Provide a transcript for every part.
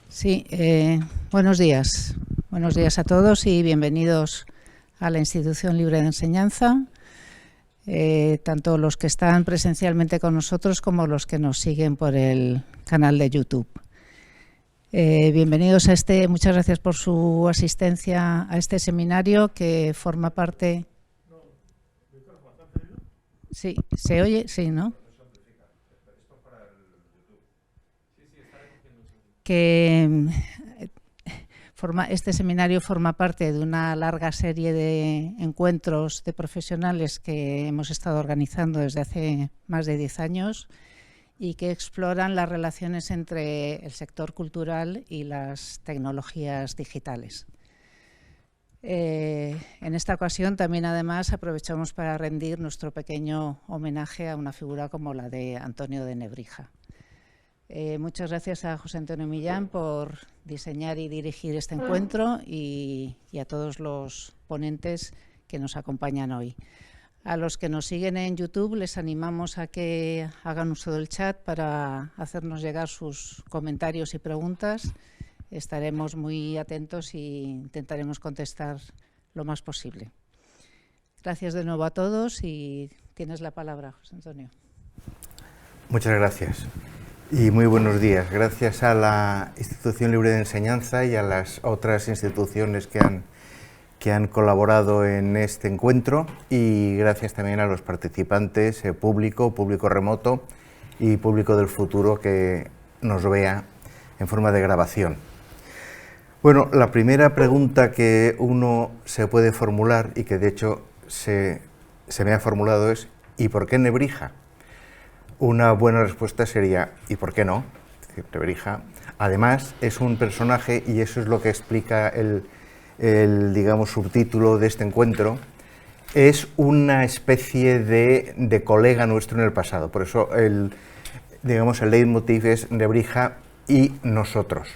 Sí, buenos días. Buenos días a todos y bienvenidos a la Institución Libre de Enseñanza, tanto los que están presencialmente con nosotros como los que nos siguen por el canal de YouTube. Bienvenidos a muchas gracias por su asistencia a este seminario que forma parte... Sí, ¿se oye? Sí, ¿no? Este seminario forma parte de una larga serie de encuentros de profesionales que hemos estado organizando desde hace más de 10 años y que exploran las relaciones entre el sector cultural y las tecnologías digitales. En esta ocasión también además aprovechamos para rendir nuestro pequeño homenaje a una figura como la de Antonio de Nebrija. Muchas gracias a José Antonio Millán por diseñar y dirigir este encuentro y a todos los ponentes que nos acompañan hoy. A los que nos siguen en YouTube les animamos a que hagan uso del chat para hacernos llegar sus comentarios y preguntas. Estaremos muy atentos e intentaremos contestar lo más posible. Gracias de nuevo a todos y tienes la palabra, José Antonio. Muchas gracias. Y muy buenos días. Gracias a la Institución Libre de Enseñanza y a las otras instituciones que han colaborado en este encuentro, y gracias también a los participantes, público remoto y público del futuro que nos vea en forma de grabación. Bueno, la primera pregunta que uno se puede formular, y que de hecho se me ha formulado, es ¿y por qué Nebrija? Una buena respuesta sería ¿y por qué no? Es decir, Nebrija, además, es un personaje, y eso es lo que explica el digamos, subtítulo de este encuentro, es una especie de colega nuestro en el pasado. Por eso el leitmotiv es Nebrija y nosotros.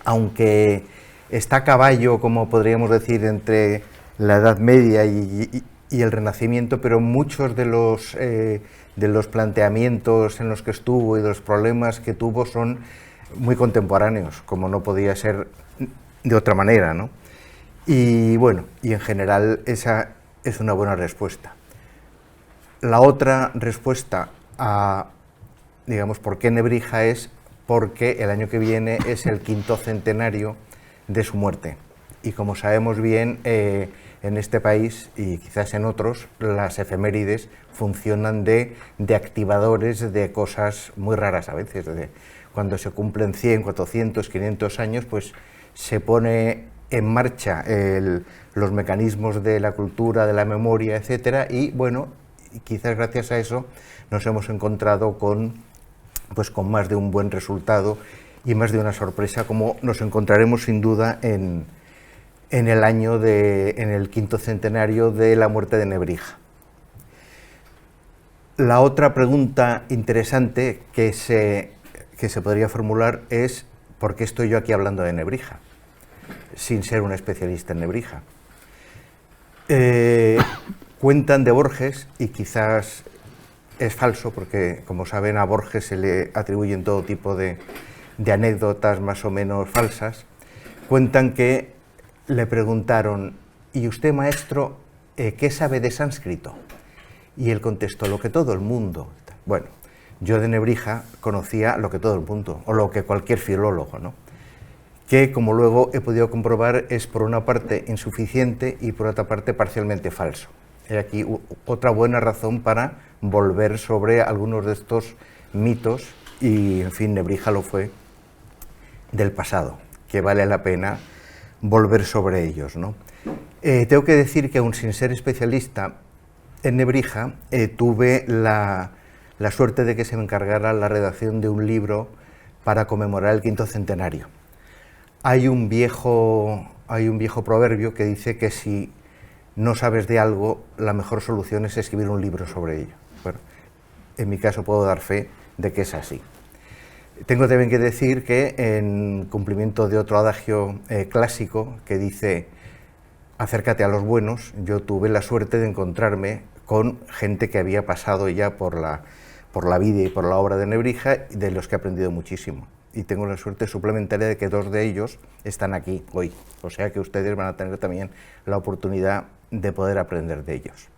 Aunque está a caballo, como podríamos decir, entre la Edad Media y el Renacimiento, pero muchos de los planteamientos en los que estuvo y de los problemas que tuvo son muy contemporáneos, como no podía ser de otra manera, ¿no? Y bueno, y en general esa es una buena respuesta. La otra respuesta a, digamos, por qué Nebrija es porque el año que viene es el 5º centenario de su muerte. Y como sabemos bien, en este país y quizás en otros, las efemérides funcionan de activadores de cosas muy raras a veces. Cuando se cumplen 100, 400, 500 años, pues se pone en marcha los mecanismos de la cultura, de la memoria, etcétera, y bueno, quizás gracias a eso nos hemos encontrado con más de un buen resultado y más de una sorpresa, como nos encontraremos sin duda en el 5º centenario de la muerte de Nebrija. La otra pregunta interesante que se podría formular es ¿por qué estoy yo aquí hablando de Nebrija, sin ser un especialista en Nebrija? Cuentan de Borges, y quizás es falso, porque como saben a Borges se le atribuyen todo tipo de anécdotas más o menos falsas. Cuentan que le preguntaron, ¿y usted, maestro, qué sabe de sánscrito? Y él contestó, lo que todo el mundo. Bueno, yo de Nebrija conocía lo que todo el mundo, o lo que cualquier filólogo, ¿no? Que, como luego he podido comprobar, es por una parte insuficiente y por otra parte parcialmente falso. Hay aquí otra buena razón para volver sobre algunos de estos mitos, y en fin, Nebrija lo fue del pasado, que vale la pena volver sobre ellos, ¿no? Tengo que decir que, aun sin ser especialista en Nebrija, tuve la suerte de que se me encargara la redacción de un libro para conmemorar el 5º centenario. Hay un viejo proverbio que dice que si no sabes de algo, la mejor solución es escribir un libro sobre ello. Bueno, en mi caso puedo dar fe de que es así. Tengo también que decir que, en cumplimiento de otro adagio clásico que dice acércate a los buenos, yo tuve la suerte de encontrarme con gente que había pasado ya por la vida y por la obra de Nebrija, de los que he aprendido muchísimo. y tengo la suerte suplementaria de que 2 de ellos están aquí hoy, o sea que ustedes van a tener también la oportunidad de poder aprender de ellos.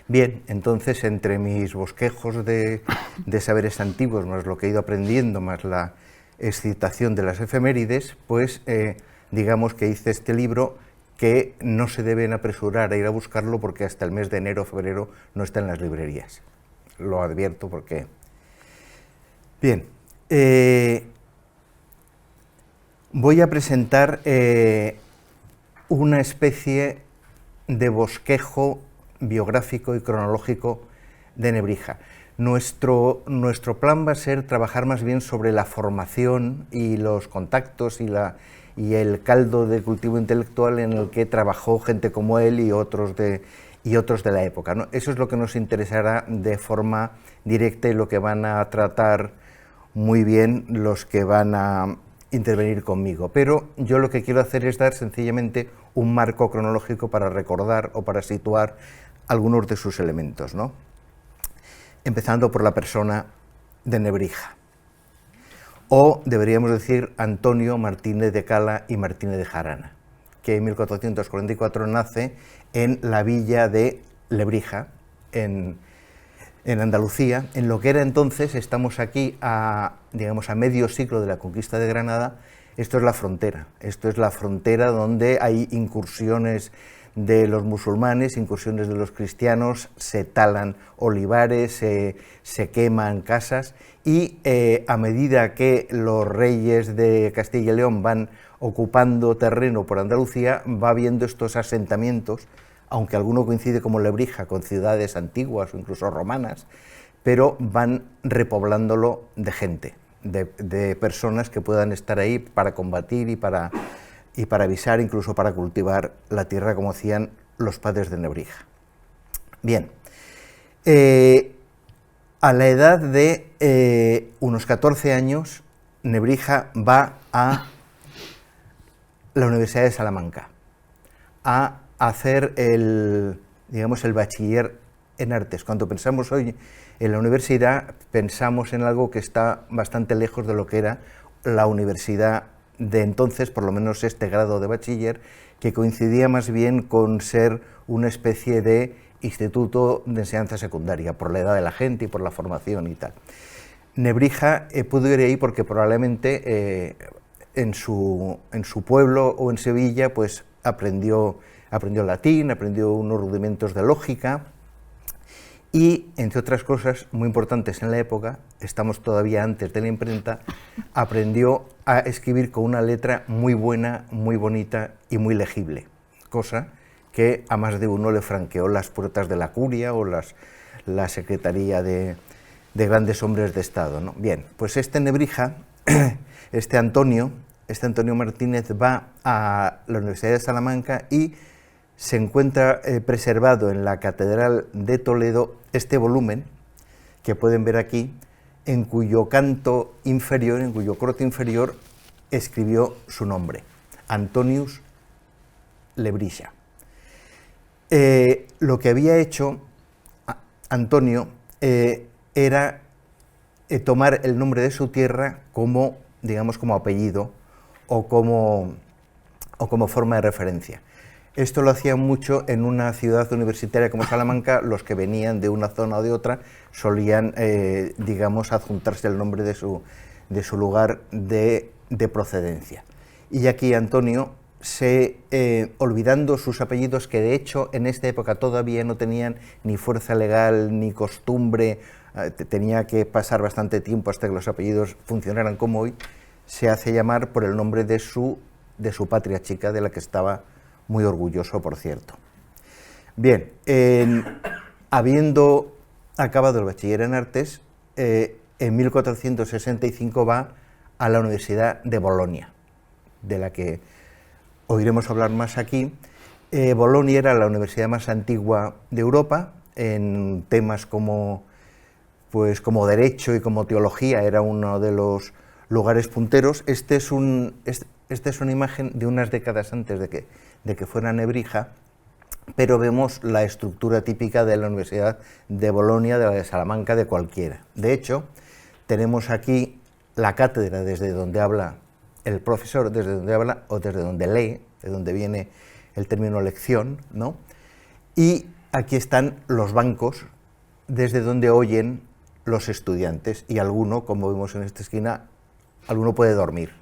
Bien, entonces entre mis bosquejos de saberes antiguos, más lo que he ido aprendiendo, más la excitación de las efemérides, pues digamos que hice este libro que no se deben apresurar a ir a buscarlo porque hasta el mes de enero o febrero no está en las librerías. Lo advierto porque... Bien, voy a presentar una especie de bosquejo biográfico y cronológico de Nebrija. Nuestro plan va a ser trabajar más bien sobre la formación y los contactos y el caldo de cultivo intelectual en el que trabajó gente como él y otros de la época, ¿no? Eso es lo que nos interesará de forma directa y lo que van a tratar muy bien los que van a intervenir conmigo. Pero yo lo que quiero hacer es dar sencillamente un marco cronológico para recordar o para situar algunos de sus elementos, ¿no? Empezando por la persona de Nebrija, o deberíamos decir Antonio Martínez de Cala y Martínez de Jarana, que en 1444 nace en la villa de Lebrija, en Andalucía, en lo que era entonces, estamos aquí a medio siglo de la conquista de Granada. Esto es la frontera donde hay incursiones de los musulmanes, incursiones de los cristianos, se talan olivares, se queman casas y a medida que los reyes de Castilla y León van ocupando terreno por Andalucía, va habiendo estos asentamientos, aunque alguno coincide como Lebrija con ciudades antiguas o incluso romanas, pero van repoblándolo de gente, de personas que puedan estar ahí para combatir y para avisar, incluso para cultivar la tierra como hacían los padres de Nebrija. Bien, a la edad de unos 14 años, Nebrija va a la Universidad de Salamanca a hacer el bachiller en artes. Cuando pensamos hoy en la universidad, pensamos en algo que está bastante lejos de lo que era la universidad de entonces, por lo menos este grado de bachiller, que coincidía más bien con ser una especie de instituto de enseñanza secundaria, por la edad de la gente y por la formación y tal. Nebrija pudo ir ahí porque probablemente en su pueblo o en Sevilla pues aprendió latín, aprendió unos rudimentos de lógica y, entre otras cosas muy importantes en la época, estamos todavía antes de la imprenta, aprendió a escribir con una letra muy buena, muy bonita y muy legible, cosa que a más de uno le franqueó las puertas de la curia o la secretaría de grandes hombres de Estado, ¿no? Bien, pues este Nebrija, este Antonio Martínez va a la Universidad de Salamanca y se encuentra preservado en la Catedral de Toledo este volumen que pueden ver aquí, en cuyo canto inferior, en cuyo crote inferior, escribió su nombre, Antonius Lebrija. Lo que había hecho Antonio era tomar el nombre de su tierra como, digamos, como apellido o como forma de referencia. Esto lo hacían mucho en una ciudad universitaria como Salamanca. Los que venían de una zona o de otra solían, digamos, adjuntarse el nombre de su lugar de procedencia. Y aquí Antonio, olvidando sus apellidos, que de hecho en esta época todavía no tenían ni fuerza legal ni costumbre, tenía que pasar bastante tiempo hasta que los apellidos funcionaran como hoy, se hace llamar por el nombre de su patria chica, de la que estaba muy orgulloso, por cierto. Bien, habiendo acabado el bachiller en artes, en 1465 va a la Universidad de Bolonia, de la que oiremos hablar más aquí. Bolonia era la universidad más antigua de Europa, en temas como derecho y como teología, era uno de los lugares punteros. Esta es una imagen de unas décadas antes de que fuera Nebrija, pero vemos la estructura típica de la Universidad de Bolonia, de la de Salamanca, de cualquiera. De hecho, tenemos aquí la cátedra desde donde habla el profesor, desde donde habla o desde donde lee, de donde viene el término lección, ¿no? Y aquí están los bancos desde donde oyen los estudiantes, y alguno, como vemos en esta esquina, alguno puede dormir.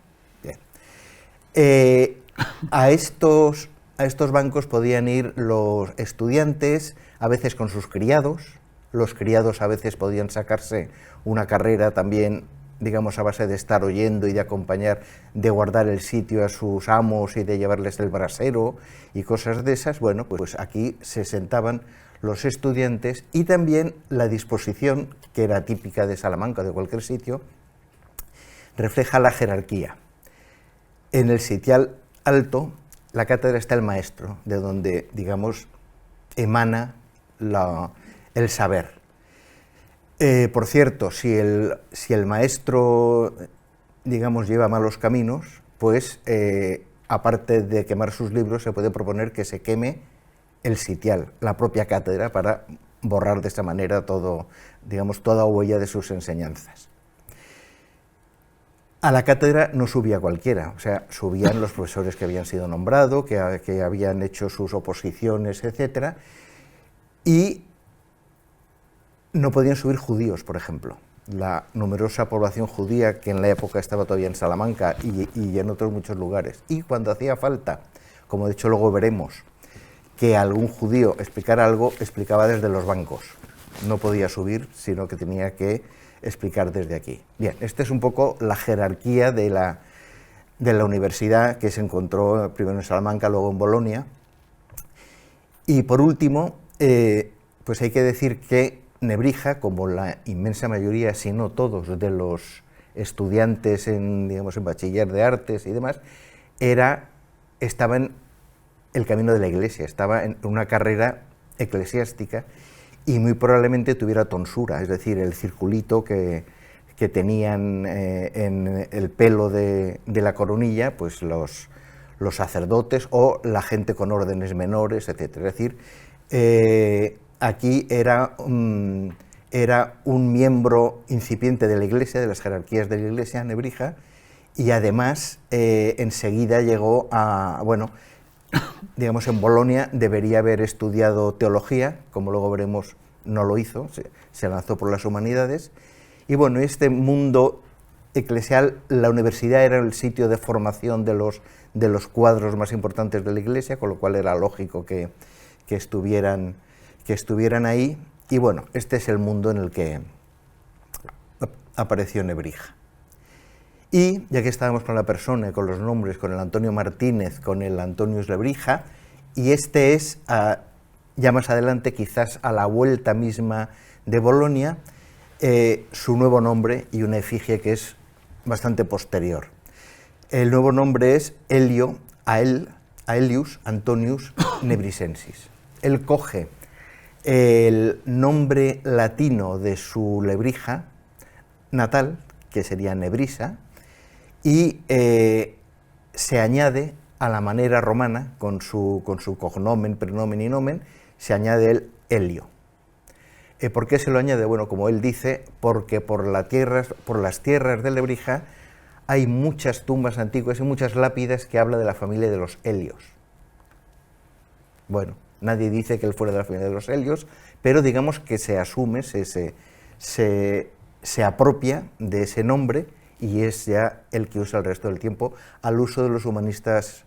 Bien. A estos bancos podían ir los estudiantes, a veces con sus criados. Los criados a veces podían sacarse una carrera también, digamos, a base de estar oyendo y de acompañar, de guardar el sitio a sus amos y de llevarles el brasero y cosas de esas. Bueno, pues aquí se sentaban los estudiantes, y también la disposición, que era típica de Salamanca o de cualquier sitio, refleja la jerarquía. En el sitial alto, la cátedra, está el maestro, de donde, digamos, emana el saber. Por cierto, si el maestro, digamos, lleva malos caminos, pues aparte de quemar sus libros, se puede proponer que se queme el sitial, la propia cátedra, para borrar de esa manera todo, digamos, toda huella de sus enseñanzas. A la cátedra no subía cualquiera, o sea, subían los profesores que habían sido nombrados, que habían hecho sus oposiciones, etc. Y no podían subir judíos, por ejemplo. La numerosa población judía que en la época estaba todavía en Salamanca y en otros muchos lugares. Y cuando hacía falta, como de hecho luego veremos, que algún judío explicara algo, explicaba desde los bancos. No podía subir, sino que tenía que explicar desde aquí. Bien, esta es un poco la jerarquía de la universidad, que se encontró primero en Salamanca, luego en Bolonia. Y por último, pues hay que decir que Nebrija, como la inmensa mayoría, si no todos, de los estudiantes en bachiller de artes y demás, estaba en el camino de la Iglesia, estaba en una carrera eclesiástica, y muy probablemente tuviera tonsura, es decir, el circulito que tenían en el pelo de la coronilla, pues los sacerdotes o la gente con órdenes menores, etc. Es decir, aquí era un miembro incipiente de la Iglesia, de las jerarquías de la Iglesia, Nebrija, y además enseguida llegó a, bueno, digamos, en Bolonia debería haber estudiado teología, como luego veremos, no lo hizo, se lanzó por las humanidades. Y bueno, este mundo eclesial, la universidad era el sitio de formación de los cuadros más importantes de la Iglesia, con lo cual era lógico que estuvieran ahí. Y bueno, este es el mundo en el que apareció Nebrija. Y ya que estábamos con la persona, con los nombres, con el Antonio Martínez, con el Antonius Nebrija, y este es, ya más adelante, quizás a la vuelta misma de Bolonia, su nuevo nombre y una efigie que es bastante posterior. El nuevo nombre es Aelius Antonius Nebrisensis. Él coge el nombre latino de su Nebrija natal, que sería Nebrisa, y se añade a la manera romana, con su cognomen, prenomen y nomen, se añade el Helio. ¿Por qué se lo añade? Bueno, como él dice, porque por las tierras de Nebrija hay muchas tumbas antiguas y muchas lápidas que hablan de la familia de los Helios. Bueno, nadie dice que él fuera de la familia de los Helios, pero digamos que se asume, se apropia de ese nombre, y es ya el que usa el resto del tiempo, al uso de los humanistas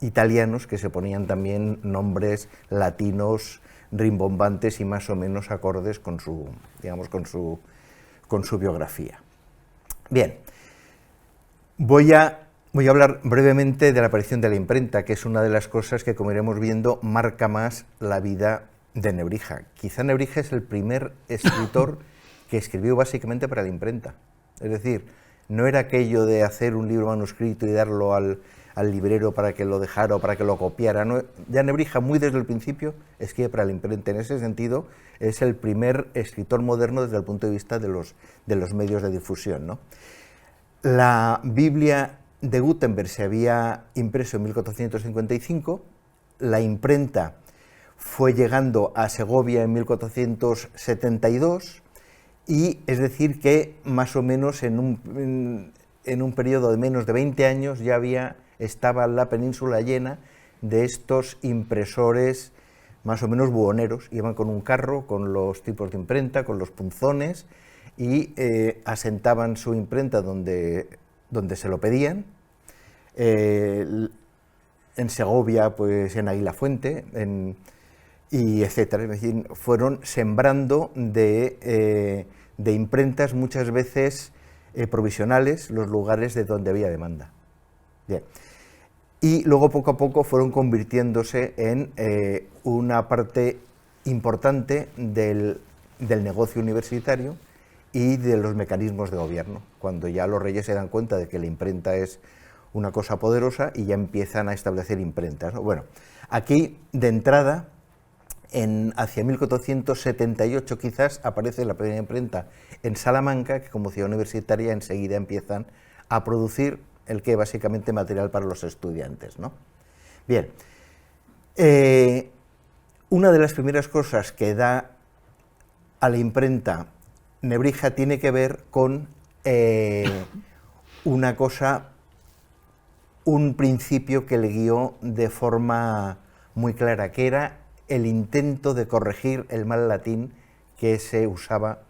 italianos, que se ponían también nombres latinos rimbombantes y más o menos acordes con su biografía. Bien, voy a hablar brevemente de la aparición de la imprenta, que es una de las cosas que, como iremos viendo, marca más la vida de Nebrija. Quizá Nebrija es el primer escritor que escribió básicamente para la imprenta, es decir, no era aquello de hacer un libro manuscrito y darlo al librero para que lo dejara o para que lo copiara. No, ya Nebrija, muy desde el principio, escribe para la imprenta. En ese sentido, es el primer escritor moderno desde el punto de vista de los medios de difusión, ¿no? La Biblia de Gutenberg se había impreso en 1455, la imprenta fue llegando a Segovia en 1472, y es decir que más o menos en un periodo de menos de 20 años ya estaba la península llena de estos impresores más o menos buhoneros. Iban con un carro, con los tipos de imprenta, con los punzones, y asentaban su imprenta donde se lo pedían. En Segovia, pues en Aguilafuente, y etcétera. Es decir, fueron sembrando de imprentas muchas veces provisionales los lugares de donde había demanda. Bien. Y luego poco a poco fueron convirtiéndose en una parte importante del negocio universitario y de los mecanismos de gobierno, cuando ya los reyes se dan cuenta de que la imprenta es una cosa poderosa y ya empiezan a establecer imprentas, ¿no? Bueno, aquí de entrada, hacia 1478 quizás, aparece la primera imprenta en Salamanca, que como ciudad universitaria enseguida empiezan a producir el que básicamente material para los estudiantes, ¿no? Bien, una de las primeras cosas que da a la imprenta Nebrija tiene que ver con un principio que le guió de forma muy clara, que era el intento de corregir el mal latín que se usaba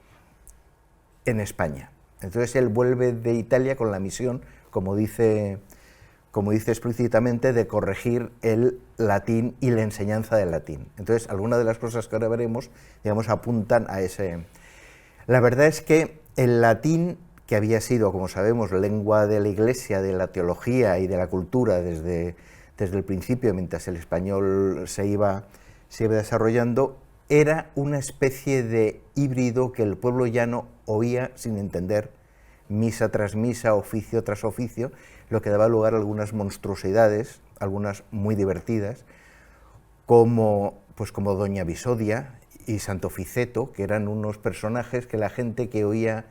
en España. Entonces él vuelve de Italia con la misión, como dice explícitamente, de corregir el latín y la enseñanza del latín. Entonces, algunas de las cosas que ahora veremos, digamos, apuntan a ese. La verdad es que el latín, que había sido, como sabemos, lengua de la Iglesia, de la teología y de la cultura desde el principio, mientras el español se iba desarrollando, era una especie de híbrido que el pueblo llano oía sin entender, misa tras misa, oficio tras oficio, lo que daba lugar a algunas monstruosidades, algunas muy divertidas, como Doña Visodia y Santo Ficeto, que eran unos personajes que la gente que oía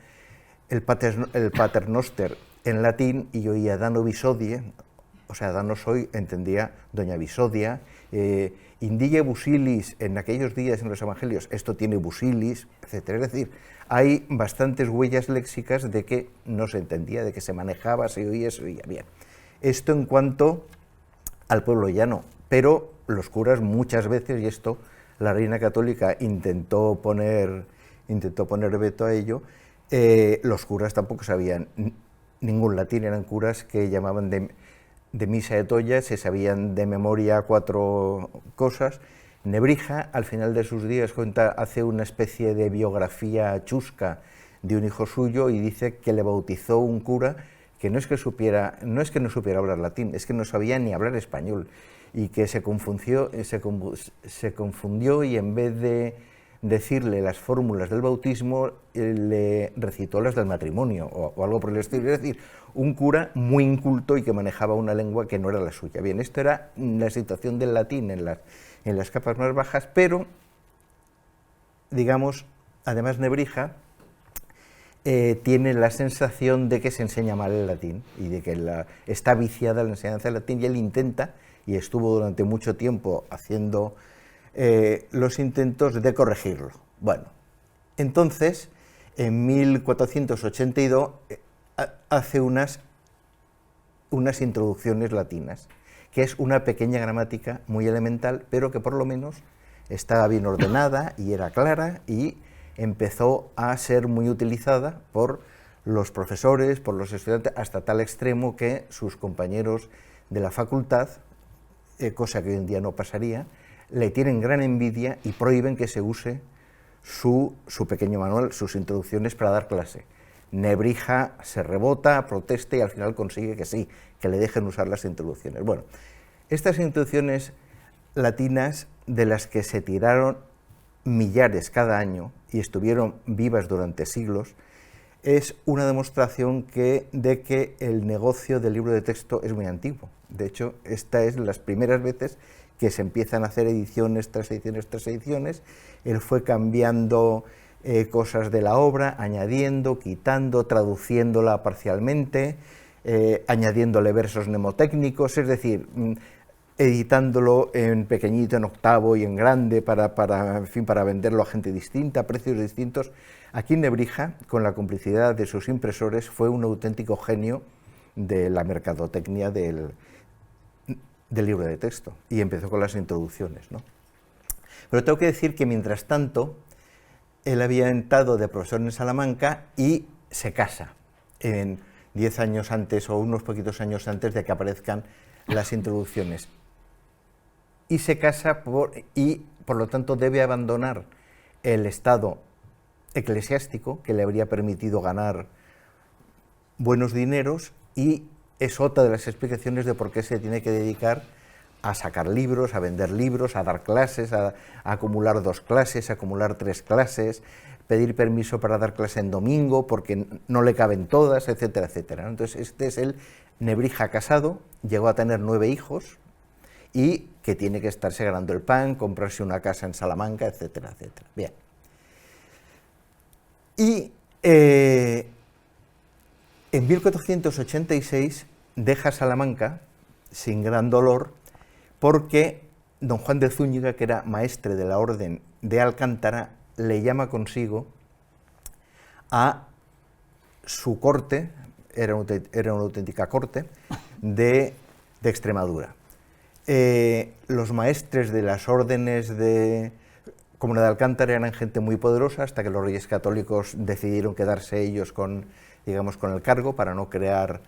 el Paternoster en latín y oía Dano Visodie, o sea, danos hoy, entendía Doña Visodia, Indille Busilis, en aquellos días en los evangelios, esto tiene Busilis, etc. Es decir, hay bastantes huellas léxicas de que no se entendía, de que se manejaba, se oía bien. Esto en cuanto al pueblo llano, pero los curas muchas veces, y esto la Reina Católica intentó poner veto a ello, los curas tampoco sabían ningún latín, eran curas que llamaban de misa de tolla, se sabían de memoria 4 cosas. Nebrija, al final de sus días, hace una especie de biografía chusca de un hijo suyo y dice que le bautizó un cura que no es que no supiera hablar latín, es que no sabía ni hablar español, y que se confundió y en vez de decirle las fórmulas del bautismo, le recitó las del matrimonio o algo por el estilo. Es decir, un cura muy inculto y que manejaba una lengua que no era la suya. Bien, esto era la situación del latín en las capas más bajas, pero, digamos, además Nebrija tiene la sensación de que se enseña mal el latín y de que está viciada la enseñanza del latín, y él intenta, y estuvo durante mucho tiempo haciendo los intentos de corregirlo. Bueno, entonces, en 1482 hace unas introducciones latinas, que es una pequeña gramática muy elemental, pero que por lo menos estaba bien ordenada y era clara, y empezó a ser muy utilizada por los profesores, por los estudiantes, hasta tal extremo que sus compañeros de la facultad, cosa que hoy en día no pasaría, le tienen gran envidia y prohíben que se use su pequeño manual, sus introducciones para dar clase. Nebrija se rebota, protesta y al final consigue que sí, que le dejen usar las introducciones. Bueno, estas introducciones latinas, de las que se tiraron millares cada año y estuvieron vivas durante siglos, es una demostración de que el negocio del libro de texto es muy antiguo. De hecho, esta es las primeras veces que se empiezan a hacer ediciones tras ediciones tras ediciones. Él fue cambiando cosas de la obra, añadiendo, quitando, traduciéndola parcialmente, añadiéndole versos mnemotécnicos, es decir, editándolo en pequeñito, en octavo y en grande en fin, para venderlo a gente distinta, a precios distintos. Aquí en Nebrija, con la complicidad de sus impresores, fue un auténtico genio de la mercadotecnia del libro de texto, y empezó con las introducciones, ¿no? Pero tengo que decir que mientras tanto él había entrado de profesor en Salamanca y se casa en 10 años antes o unos poquitos años antes de que aparezcan las introducciones, y se casa y por lo tanto debe abandonar el estado eclesiástico que le habría permitido ganar buenos dineros, y es otra de las explicaciones de por qué se tiene que dedicar a sacar libros, a vender libros, a dar clases, a acumular 2 clases, a acumular 3 clases, pedir permiso para dar clase en domingo porque no le caben todas, etcétera, etcétera. Entonces, este es el Nebrija casado, llegó a tener 9 hijos y que tiene que estarse ganando el pan, comprarse una casa en Salamanca, etcétera, etcétera. Bien. Y en 1486 deja Salamanca sin gran dolor, porque don Juan de Zúñiga, que era maestre de la Orden de Alcántara, le llama consigo a su corte, era una auténtica corte, de Extremadura. Los maestres de las órdenes como la de Alcántara eran gente muy poderosa, hasta que los reyes católicos decidieron quedarse ellos con el cargo para no crear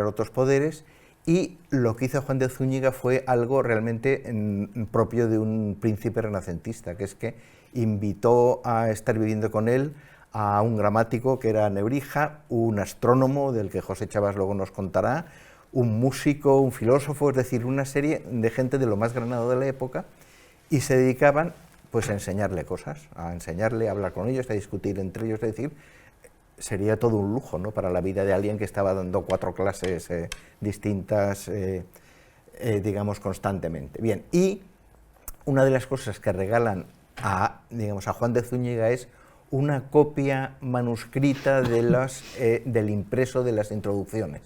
otros poderes. Y lo que hizo Juan de Zúñiga fue algo realmente propio de un príncipe renacentista, que es que invitó a estar viviendo con él a un gramático que era Nebrija, un astrónomo del que José Chavas luego nos contará, un músico, un filósofo, es decir, una serie de gente de lo más granado de la época, y se dedicaban pues a enseñarle cosas, a enseñarle, a hablar con ellos, a discutir entre ellos, es decir, sería todo un lujo, ¿no?, para la vida de alguien que estaba dando 4 clases distintas, digamos, constantemente. Bien, y una de las cosas que regalan a Juan de Zúñiga es una copia manuscrita del impreso de las introducciones.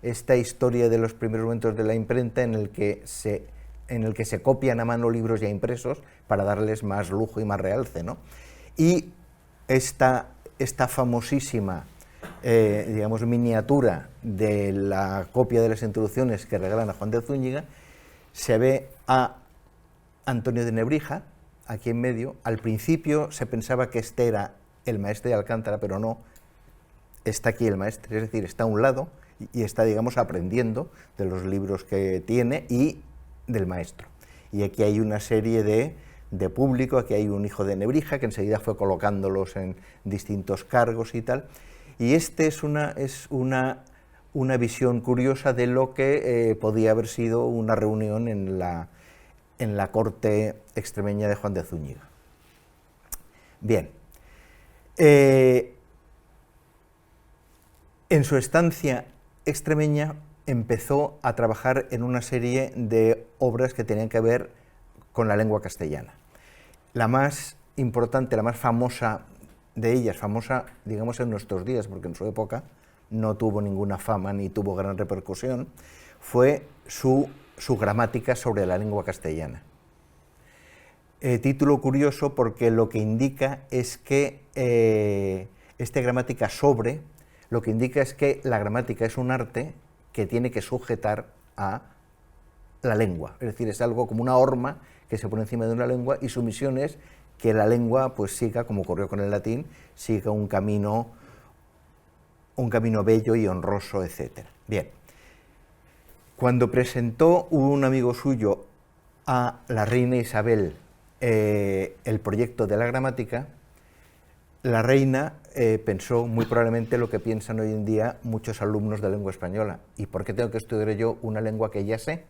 Esta historia de los primeros momentos de la imprenta en el que se copian a mano libros ya impresos para darles más lujo y más realce, ¿no? Y esta famosísima, miniatura de la copia de las introducciones que regalan a Juan de Zúñiga, se ve a Antonio de Nebrija, aquí en medio. Al principio se pensaba que este era el maestre de Alcántara, pero no, está aquí el maestre, es decir, está a un lado y está, aprendiendo de los libros que tiene y del maestro. Y aquí hay una serie de público, aquí hay un hijo de Nebrija que enseguida fue colocándolos en distintos cargos y tal, y es una visión curiosa de lo que podía haber sido una reunión en la corte extremeña de Juan de Zúñiga. Bien, en su estancia extremeña empezó a trabajar en una serie de obras que tenían que ver con la lengua castellana. La más importante, la más famosa de ellas, famosa, en nuestros días, porque en su época no tuvo ninguna fama ni tuvo gran repercusión, fue su gramática sobre la lengua castellana. Título curioso porque lo que indica es que gramática sobre, lo que indica es que la gramática es un arte que tiene que sujetar a la lengua, es decir, es algo como una horma que se pone encima de una lengua, y su misión es que la lengua pues siga, como ocurrió con el latín, siga un camino bello y honroso, etc. Bien, cuando presentó un amigo suyo a la reina Isabel el proyecto de la gramática, la reina pensó muy probablemente lo que piensan hoy en día muchos alumnos de lengua española: ¿y por qué tengo que estudiar yo una lengua que ya sé?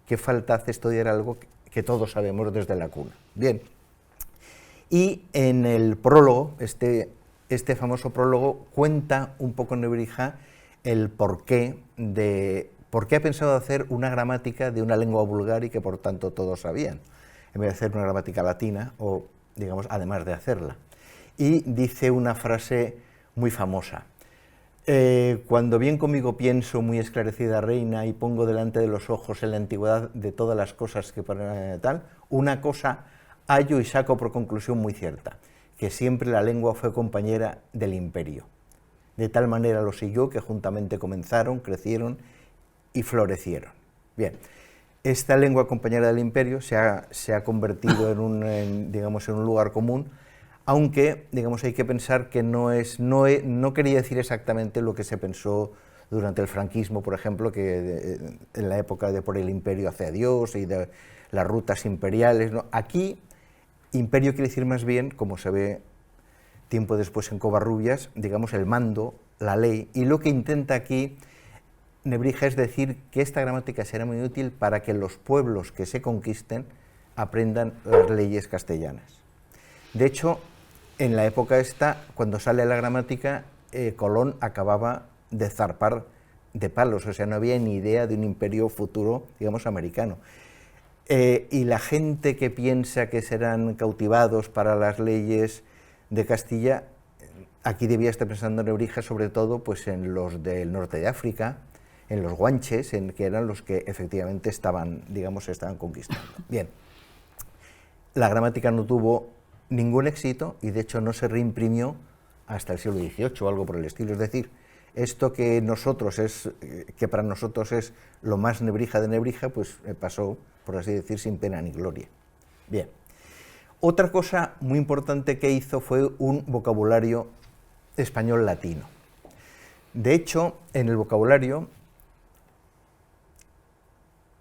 ¿Qué falta hace estudiar algo que todos sabemos desde la cuna? Bien, y en el prólogo, este famoso prólogo, cuenta un poco Nebrija el porqué ha pensado hacer una gramática de una lengua vulgar y que por tanto todos sabían, en vez de hacer una gramática latina, o además de hacerla. Y dice una frase muy famosa: Cuando bien conmigo pienso, muy esclarecida reina, y pongo delante de los ojos en la antigüedad de todas las cosas que para tal, una cosa hallo y saco por conclusión muy cierta, que siempre la lengua fue compañera del imperio. De tal manera lo siguió que juntamente comenzaron, crecieron y florecieron. Bien, esta lengua compañera del imperio se ha convertido en un lugar común, aunque, digamos, hay que pensar que no quería decir exactamente lo que se pensó durante el franquismo, por ejemplo, que en la época de por el imperio hacia Dios y de las rutas imperiales, ¿no? Aquí, imperio quiere decir más bien, como se ve tiempo después en Covarrubias, digamos, el mando, la ley, y lo que intenta aquí Nebrija es decir que esta gramática será muy útil para que los pueblos que se conquisten aprendan las leyes castellanas. De hecho, en la época esta, cuando sale la gramática, Colón acababa de zarpar de palos, o sea, no había ni idea de un imperio futuro, digamos, americano. Y la gente que piensa que serán cautivados para las leyes de Castilla, aquí debía estar pensando Nebrija sobre todo pues, en los del norte de África, en los guanches, que eran los que efectivamente estaban conquistando. Bien, la gramática no tuvo ningún éxito y de hecho no se reimprimió hasta el siglo XVIII o algo por el estilo. Es decir, esto que para nosotros es lo más Nebrija de Nebrija, pues pasó, por así decir, sin pena ni gloria. Bien. Otra cosa muy importante que hizo fue un vocabulario español latino. De hecho, en el vocabulario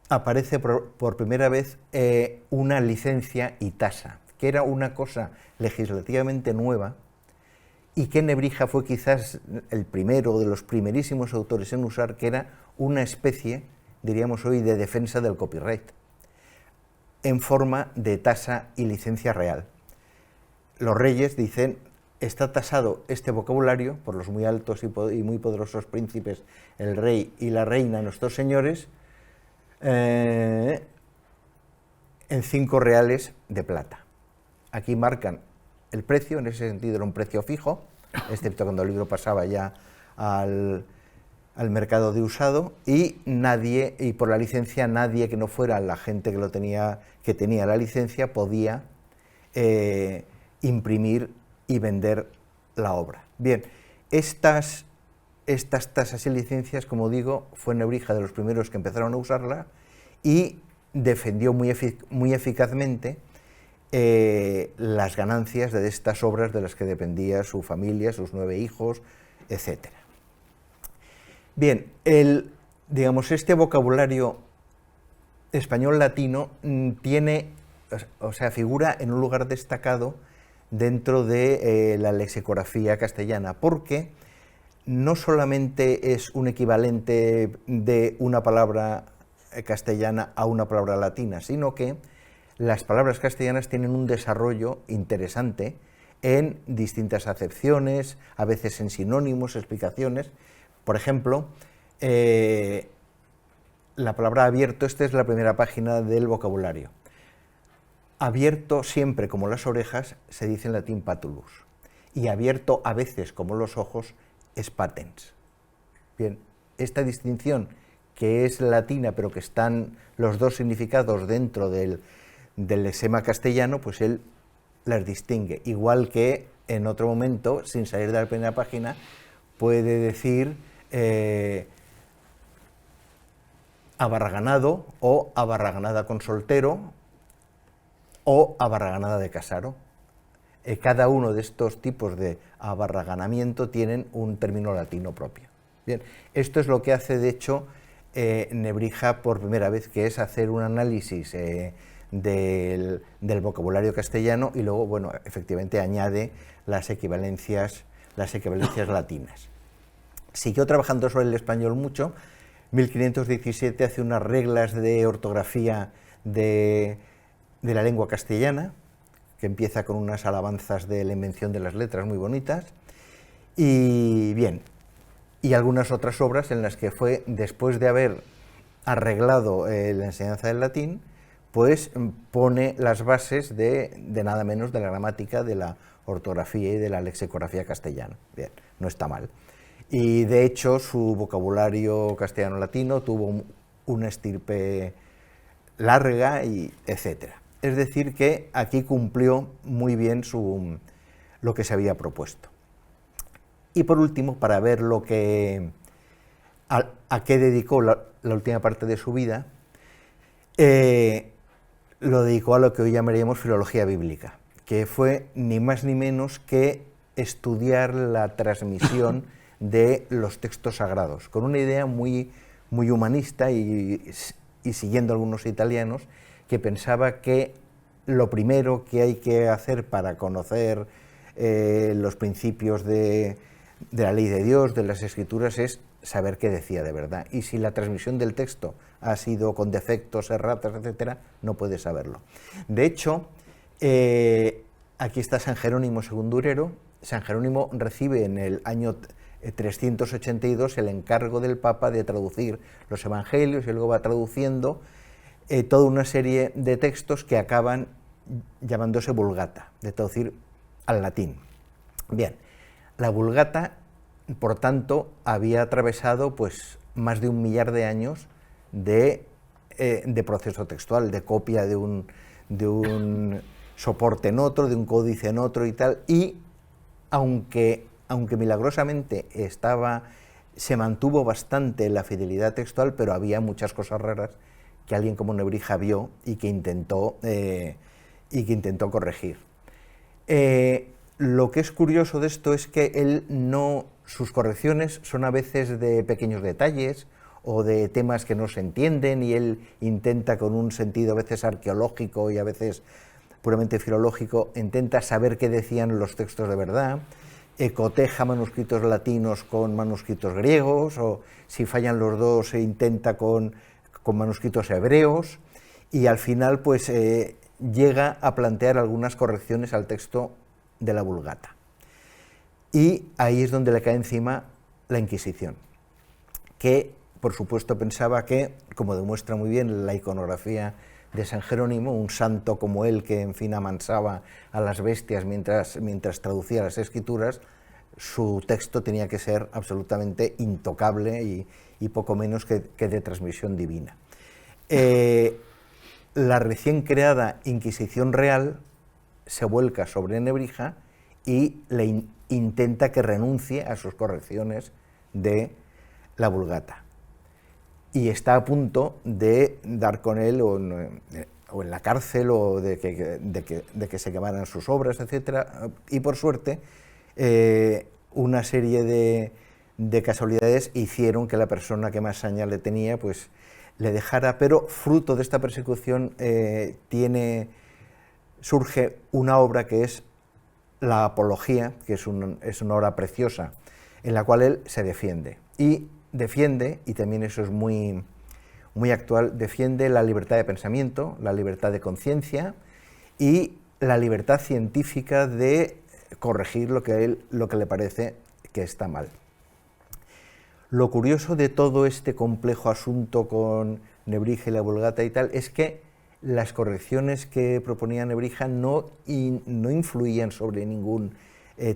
aparece por primera vez una licencia y tasa, que era una cosa legislativamente nueva y que Nebrija fue quizás el primero de los primerísimos autores en usar, que era una especie, diríamos hoy, de defensa del copyright, en forma de tasa y licencia real. Los reyes dicen, está tasado este vocabulario por los muy altos y muy poderosos príncipes, el rey y la reina, nuestros señores, en 5 reales de plata. Aquí marcan el precio, en ese sentido era un precio fijo, excepto cuando el libro pasaba ya al mercado de usado, y por la licencia nadie que no fuera la gente que tenía la licencia podía imprimir y vender la obra. Bien, estas tasas y licencias, como digo, fue Nebrija de los primeros que empezaron a usarla y defendió muy eficazmente las ganancias de estas obras de las que dependía su familia, sus 9 hijos, etc. Bien, este vocabulario español latino figura en un lugar destacado dentro de la lexicografía castellana, porque no solamente es un equivalente de una palabra castellana a una palabra latina, sino que las palabras castellanas tienen un desarrollo interesante en distintas acepciones, a veces en sinónimos, explicaciones. Por ejemplo, la palabra abierto, esta es la primera página del vocabulario. Abierto siempre como las orejas se dice en latín patulus, y abierto a veces como los ojos es patens. Bien, esta distinción que es latina pero que están los dos significados dentro del lexema castellano, pues él las distingue, igual que en otro momento, sin salir de la primera página, puede decir abarraganado o abarraganada con soltero o abarraganada de casaro. Cada uno de estos tipos de abarraganamiento tienen un término latino propio. Bien, esto es lo que hace, de hecho, Nebrija por primera vez, que es hacer un análisis del vocabulario castellano y luego, bueno, efectivamente añade las equivalencias latinas. Siguió trabajando sobre el español mucho. 1517 hace unas reglas de ortografía de la lengua castellana, que empieza con unas alabanzas de la invención de las letras muy bonitas, y bien, y algunas otras obras en las que fue, después de haber arreglado la enseñanza del latín, pues pone las bases de nada menos de la gramática, de la ortografía y de la lexicografía castellana. Bien, no está mal. y de hecho su vocabulario castellano-latino tuvo una estirpe larga, y etcétera. Es decir, que aquí cumplió muy bien lo que se había propuesto. Y por último, para ver a qué dedicó la última parte de su vida, lo dedicó a lo que hoy llamaríamos filología bíblica, que fue ni más ni menos que estudiar la transmisión de los textos sagrados, con una idea muy, muy humanista y siguiendo algunos italianos, que pensaba que lo primero que hay que hacer para conocer los principios de la ley de Dios, de las Escrituras, es saber qué decía de verdad. Y si la transmisión del texto ha sido con defectos, erratas, etcétera, no puede saberlo. De hecho, aquí está San Jerónimo Segundurero. San Jerónimo recibe en el año 382 el encargo del Papa de traducir los evangelios, y luego va traduciendo toda una serie de textos que acaban llamándose Vulgata, de traducir al latín. Bien, la Vulgata, por tanto, había atravesado pues más de 1 millar de años de proceso textual, de copia de un soporte en otro, de un códice en otro y tal, y aunque milagrosamente se mantuvo bastante la fidelidad textual, pero había muchas cosas raras que alguien como Nebrija vio y que intentó corregir. Lo que es curioso de esto es que sus correcciones son a veces de pequeños detalles o de temas que no se entienden, y él intenta, con un sentido a veces arqueológico y a veces puramente filológico, intenta saber qué decían los textos de verdad, coteja manuscritos latinos con manuscritos griegos, o si fallan los dos se intenta con manuscritos hebreos, y al final pues llega a plantear algunas correcciones al texto de la Vulgata. Y ahí es donde le cae encima la Inquisición, que por supuesto pensaba que, como demuestra muy bien la iconografía de San Jerónimo, un santo como él, que en fin amansaba a las bestias mientras traducía las Escrituras, su texto tenía que ser absolutamente intocable y poco menos que de transmisión divina. La recién creada Inquisición Real se vuelca sobre Nebrija y le intenta que renuncie a sus correcciones de la Vulgata. Y está a punto de dar con él o en la cárcel, o de que se quemaran sus obras, etc. Y por suerte, una serie de casualidades hicieron que la persona que más saña le tenía pues le dejara, pero fruto de esta persecución surge una obra que es la Apología, que es una obra preciosa, en la cual él se defiende, y también eso es muy, muy actual, defiende la libertad de pensamiento, la libertad de conciencia y la libertad científica de corregir lo que le parece que está mal. Lo curioso de todo este complejo asunto con Nebrija y la Vulgata y tal es que las correcciones que proponía Nebrija no influían sobre ningún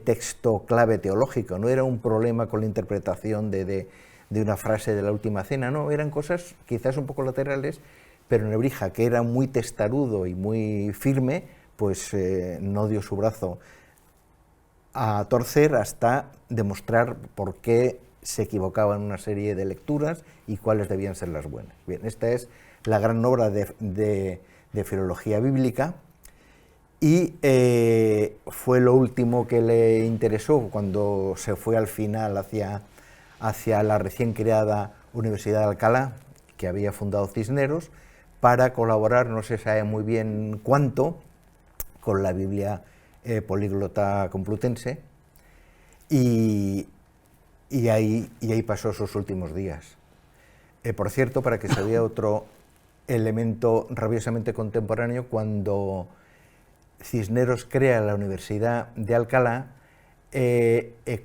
texto clave teológico, no era un problema con la interpretación de una frase de la Última Cena, no, eran cosas quizás un poco laterales, pero Nebrija, que era muy testarudo y muy firme, pues no dio su brazo a torcer hasta demostrar por qué se equivocaba en una serie de lecturas y cuáles debían ser las buenas. Bien, esta es la gran obra de filología bíblica, y fue lo último que le interesó cuando se fue al final hacia la recién creada Universidad de Alcalá, que había fundado Cisneros, para colaborar, no se sabe muy bien cuánto, con la Biblia políglota complutense, y ahí pasó sus últimos días. Por cierto, para que se vea otro elemento rabiosamente contemporáneo, cuando Cisneros crea la Universidad de Alcalá,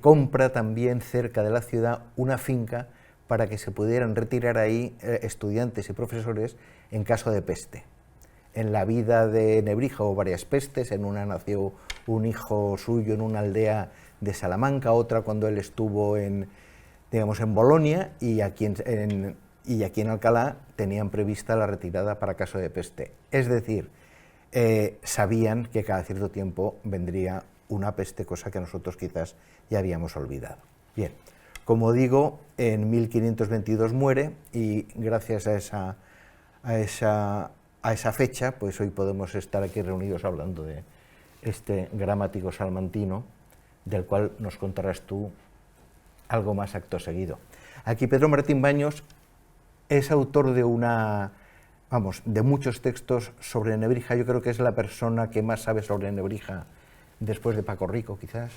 compra también cerca de la ciudad una finca para que se pudieran retirar ahí estudiantes y profesores en caso de peste. En la vida de Nebrija hubo varias pestes, en una nació un hijo suyo en una aldea de Salamanca, otra cuando él estuvo en digamos, en Bolonia, y aquí en Alcalá tenían prevista la retirada para caso de peste. Es decir, sabían que cada cierto tiempo vendría una peste, cosa que nosotros quizás ya habíamos olvidado. Bien, como digo, en 1522 muere, y gracias a esa fecha, pues hoy podemos estar aquí reunidos hablando de este gramático salmantino, del cual nos contarás tú algo más acto seguido. Aquí Pedro Martín Baños es autor de de muchos textos sobre Nebrija. Yo creo que es la persona que más sabe sobre Nebrija, después de Paco Rico, quizás.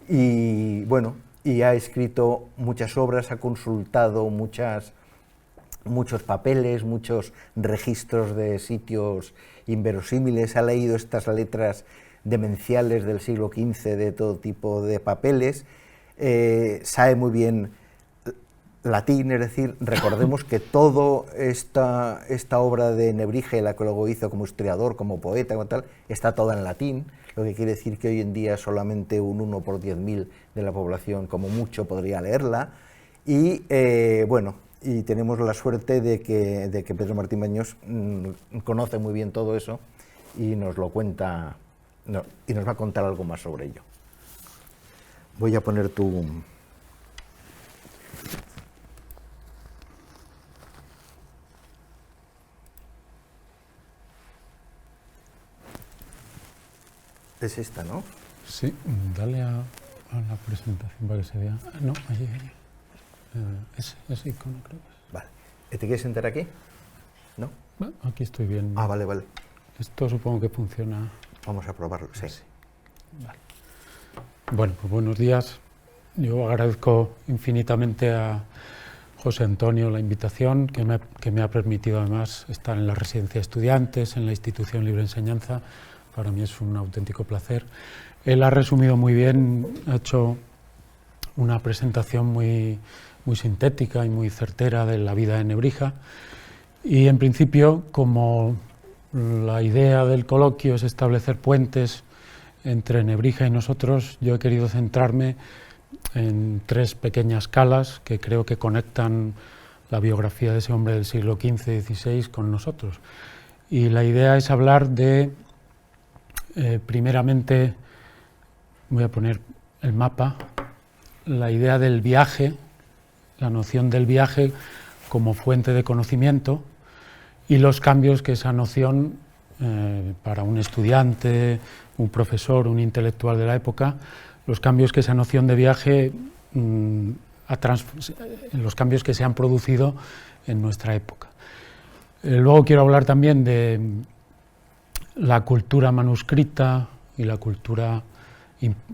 Y bueno, y ha escrito muchas obras, ha consultado muchos papeles, muchos registros de sitios inverosímiles, ha leído estas letras demenciales del siglo XV de todo tipo de papeles, sabe muy bien latín, es decir, recordemos que toda esta obra de Nebrija, y la que luego hizo como historiador, como poeta, como tal, está toda en latín, lo que quiere decir que hoy en día solamente un 1 por 10.000 de la población, como mucho, podría leerla, y bueno, y tenemos la suerte de que Pedro Martín Baños conoce muy bien todo eso y nos lo cuenta, y nos va a contar algo más sobre ello. Voy a poner tu... Es esta, ¿no? Sí, dale a la presentación para que se vea. No, allí. Ese icono creo que es. Vale. ¿Te quieres sentar aquí? ¿No? Bueno, aquí estoy bien. Ah, vale, vale. Esto supongo que funciona. Vamos a probarlo, sí. Vale. Bueno, pues buenos días. Yo agradezco infinitamente a José Antonio la invitación que me ha permitido además estar en la residencia de estudiantes, en la institución Libre Enseñanza. Para mí es un auténtico placer. Él ha resumido muy bien, ha hecho una presentación muy sintética y muy certera de la vida de Nebrija, y en principio, como la idea del coloquio es establecer puentes entre Nebrija y nosotros, yo he querido centrarme en 3 pequeñas calas que creo que conectan la biografía de ese hombre del siglo XV y XVI con nosotros. Y la idea es hablar de, primeramente, voy a poner el mapa, la idea del viaje, la noción del viaje como fuente de conocimiento, y los cambios que esa noción, para un estudiante, un profesor, un intelectual de la época, los cambios que esa noción de viaje, los cambios que se han producido en nuestra época. Luego quiero hablar también de la cultura manuscrita y la cultura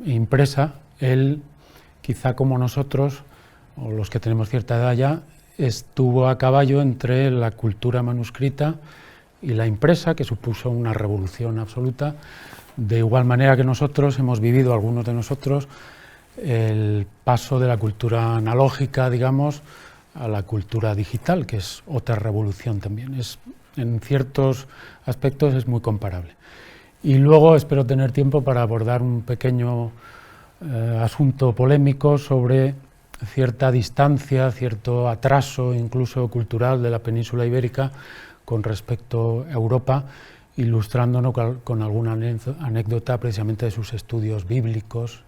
impresa. Él, quizá como nosotros, o los que tenemos cierta edad ya, estuvo a caballo entre la cultura manuscrita y la impresa, que supuso una revolución absoluta. De igual manera que nosotros hemos vivido, algunos de nosotros, el paso de la cultura analógica, digamos, a la cultura digital, que es otra revolución también. En ciertos aspectos es muy comparable. Y luego espero tener tiempo para abordar un pequeño asunto polémico sobre cierta distancia, cierto atraso incluso cultural de la península ibérica con respecto a Europa, ilustrándonos con alguna anécdota precisamente de sus estudios bíblicos.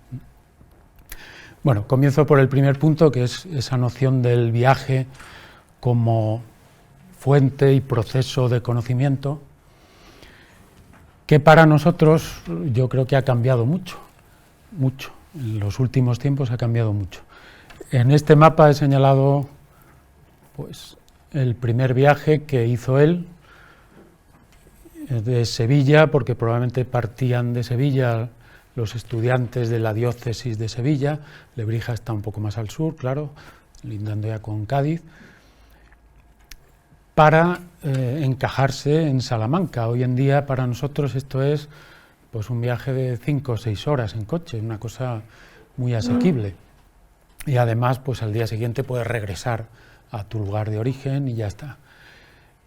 Bueno, comienzo por el primer punto, que es esa noción del viaje como fuente y proceso de conocimiento, que para nosotros yo creo que ha cambiado mucho, en los últimos tiempos ha cambiado mucho. En este mapa he señalado pues, el primer viaje que hizo él, de Sevilla, porque probablemente partían de Sevilla los estudiantes de la diócesis de Sevilla. Lebrija está un poco más al sur, claro, lindando ya con Cádiz, para encajarse en Salamanca. Hoy en día para nosotros esto es pues, un viaje de 5 o 6 horas en coche, una cosa muy asequible. Y además pues, al día siguiente puedes regresar a tu lugar de origen y ya está.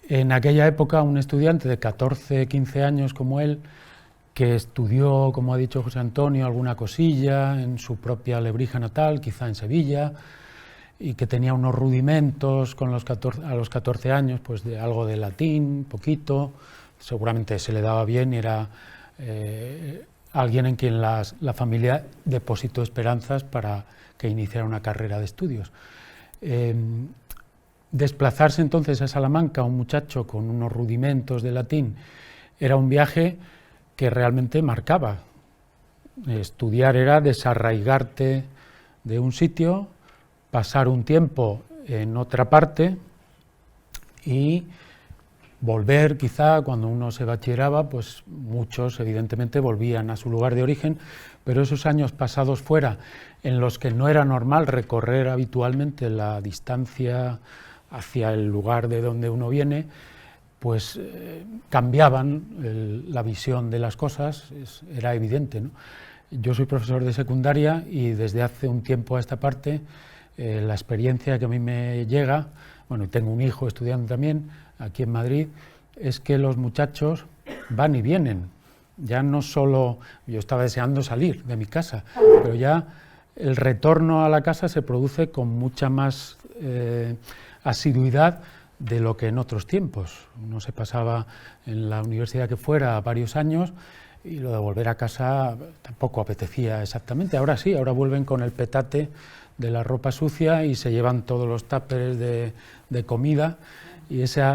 En aquella época un estudiante de 14, 15 años como él, que estudió, como ha dicho José Antonio, alguna cosilla en su propia Lebrija natal, quizá en Sevilla, y que tenía unos rudimentos a los 14 años, pues de algo de latín, poquito, seguramente se le daba bien y era alguien en quien la familia depositó esperanzas para que iniciara una carrera de estudios. Desplazarse entonces a Salamanca, un muchacho con unos rudimentos de latín, era un viaje que realmente marcaba. Estudiar era desarraigarte de un sitio, pasar un tiempo en otra parte y volver, quizá cuando uno se bachilleraba, pues muchos evidentemente volvían a su lugar de origen, pero esos años pasados fuera, en los que no era normal recorrer habitualmente la distancia hacia el lugar de donde uno viene, pues cambiaban la visión de las cosas, era evidente, ¿no? Yo soy profesor de secundaria y desde hace un tiempo a esta parte la experiencia que a mí me llega, bueno, y tengo un hijo estudiando también aquí en Madrid, es que los muchachos van y vienen. Ya no solo, yo estaba deseando salir de mi casa, pero ya el retorno a la casa se produce con mucha más asiduidad de lo que en otros tiempos. Uno se pasaba en la universidad que fuera varios años y lo de volver a casa tampoco apetecía exactamente. Ahora sí, ahora vuelven con el petate de la ropa sucia y se llevan todos los tuppers de comida, y ese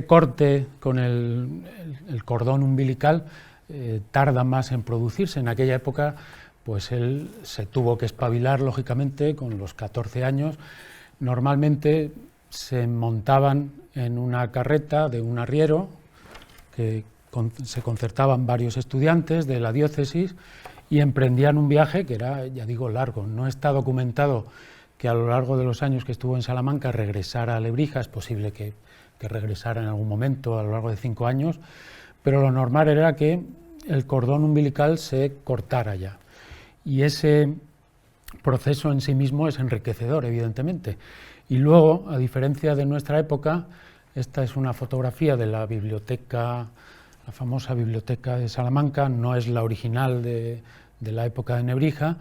corte con el cordón umbilical tarda más en producirse. En aquella época pues él se tuvo que espabilar, lógicamente, con los 14 años. Normalmente se montaban en una carreta de un arriero, que se concertaban varios estudiantes de la diócesis y emprendían un viaje que era, ya digo, largo. No está documentado que a lo largo de los años que estuvo en Salamanca regresara a Lebrija, es posible que regresara en algún momento a lo largo de 5 años, pero lo normal era que el cordón umbilical se cortara ya. Y ese proceso en sí mismo es enriquecedor, evidentemente. Y luego, a diferencia de nuestra época, esta es una fotografía de la biblioteca, la famosa biblioteca de Salamanca, no es la original de la época de Nebrija,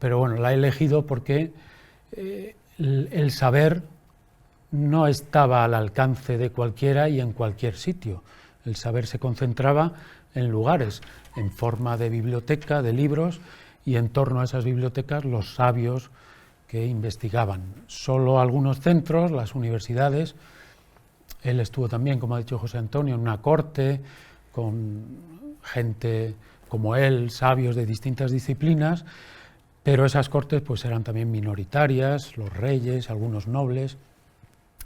pero bueno, la he elegido porque el saber no estaba al alcance de cualquiera y en cualquier sitio. El saber se concentraba en lugares, en forma de biblioteca, de libros, y en torno a esas bibliotecas los sabios que investigaban. Solo algunos centros, las universidades. Él estuvo también, como ha dicho José Antonio, en una corte con gente como él, sabios de distintas disciplinas, pero esas cortes pues eran también minoritarias, los reyes, algunos nobles.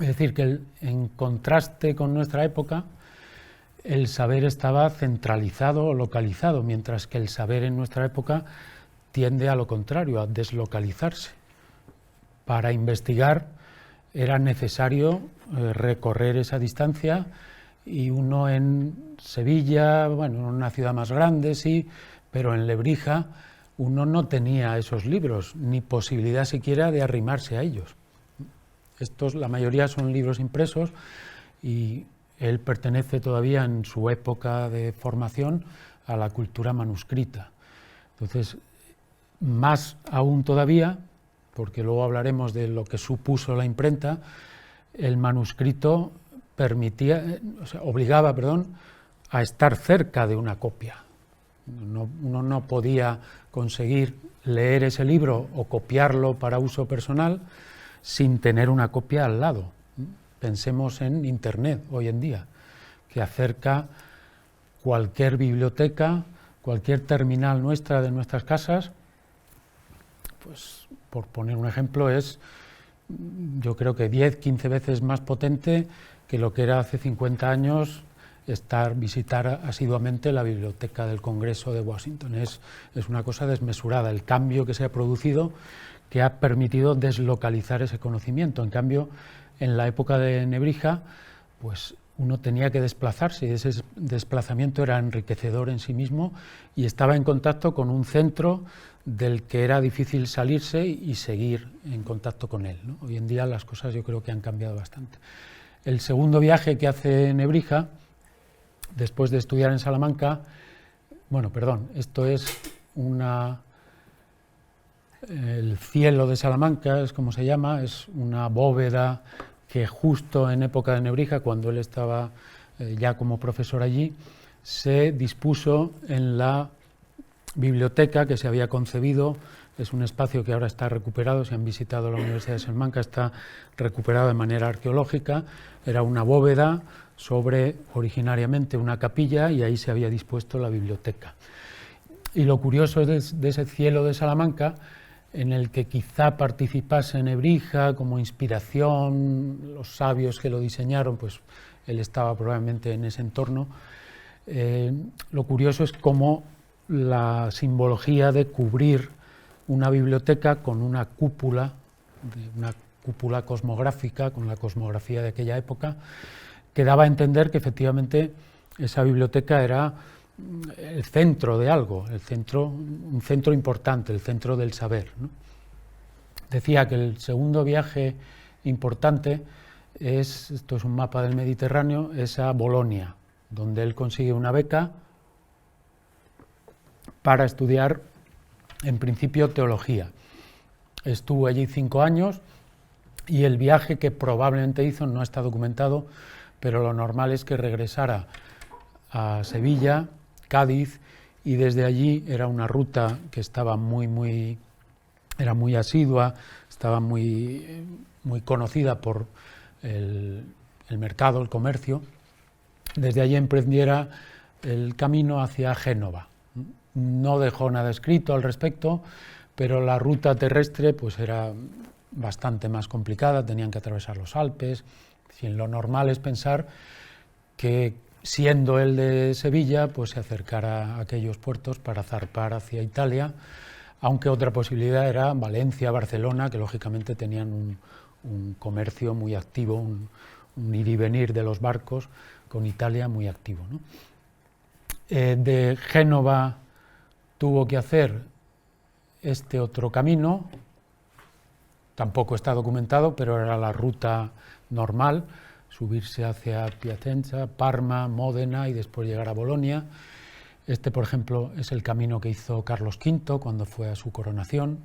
Es decir, que en contraste con nuestra época, el saber estaba centralizado o localizado, mientras que el saber en nuestra época tiende a lo contrario, a deslocalizarse. Para investigar era necesario recorrer esa distancia, y uno en Sevilla, bueno, en una ciudad más grande, sí, pero en Lebrija uno no tenía esos libros, ni posibilidad siquiera de arrimarse a ellos. Estos, la mayoría son libros impresos, y él pertenece todavía en su época de formación a la cultura manuscrita. Entonces, más aún todavía, porque luego hablaremos de lo que supuso la imprenta, el manuscrito obligaba a estar cerca de una copia. Uno no podía conseguir leer ese libro o copiarlo para uso personal sin tener una copia al lado. Pensemos en Internet hoy en día, que acerca cualquier biblioteca, cualquier terminal nuestra de nuestras casas. Pues, por poner un ejemplo, es, yo creo que 10, 15 veces más potente que lo que era hace 50 años visitar asiduamente la Biblioteca del Congreso de Washington. Es una cosa desmesurada el cambio que se ha producido, que ha permitido deslocalizar ese conocimiento. En cambio, en la época de Nebrija, pues uno tenía que desplazarse, y ese desplazamiento era enriquecedor en sí mismo, y estaba en contacto con un centro del que era difícil salirse y seguir en contacto con él, ¿no? Hoy en día las cosas yo creo que han cambiado bastante. El segundo viaje que hace Nebrija, después de estudiar en Salamanca, esto es una El cielo de Salamanca, es como se llama, es una bóveda que justo en época de Nebrija, cuando él estaba ya como profesor allí, se dispuso en la biblioteca que se había concebido. Es un espacio que ahora está recuperado, si han visitado la Universidad de Salamanca, está recuperado de manera arqueológica. Era una bóveda sobre originariamente una capilla y ahí se había dispuesto la biblioteca. Y lo curioso de ese cielo de Salamanca, en el que quizá participase Nebrija como inspiración, los sabios que lo diseñaron, pues él estaba probablemente en ese entorno. Lo curioso es cómo la simbología de cubrir una biblioteca con una cúpula cosmográfica, con la cosmografía de aquella época, que daba a entender que efectivamente esa biblioteca era el centro de algo, un centro importante, el centro del saber, ¿no? Decía que el segundo viaje importante esto es un mapa del Mediterráneo, es a Bolonia, donde él consigue una beca para estudiar, en principio, teología. Estuvo allí 5 años y el viaje que probablemente hizo no está documentado, pero lo normal es que regresara a Sevilla, Cádiz, y desde allí era una ruta que estaba era muy asidua, estaba muy conocida por el mercado, el comercio. Desde allí emprendiera el camino hacia Génova. No dejó nada escrito al respecto, pero la ruta terrestre pues era bastante más complicada, tenían que atravesar los Alpes. Lo normal es pensar que, siendo él de Sevilla, pues se acercara a aquellos puertos para zarpar hacia Italia, aunque otra posibilidad era Valencia, Barcelona, que lógicamente tenían un comercio muy activo, un ir y venir de los barcos con Italia muy activo, ¿no? De Génova tuvo que hacer este otro camino, tampoco está documentado, pero era la ruta normal, subirse hacia Piacenza, Parma, Módena y después llegar a Bolonia. Este, por ejemplo, es el camino que hizo Carlos V cuando fue a su coronación,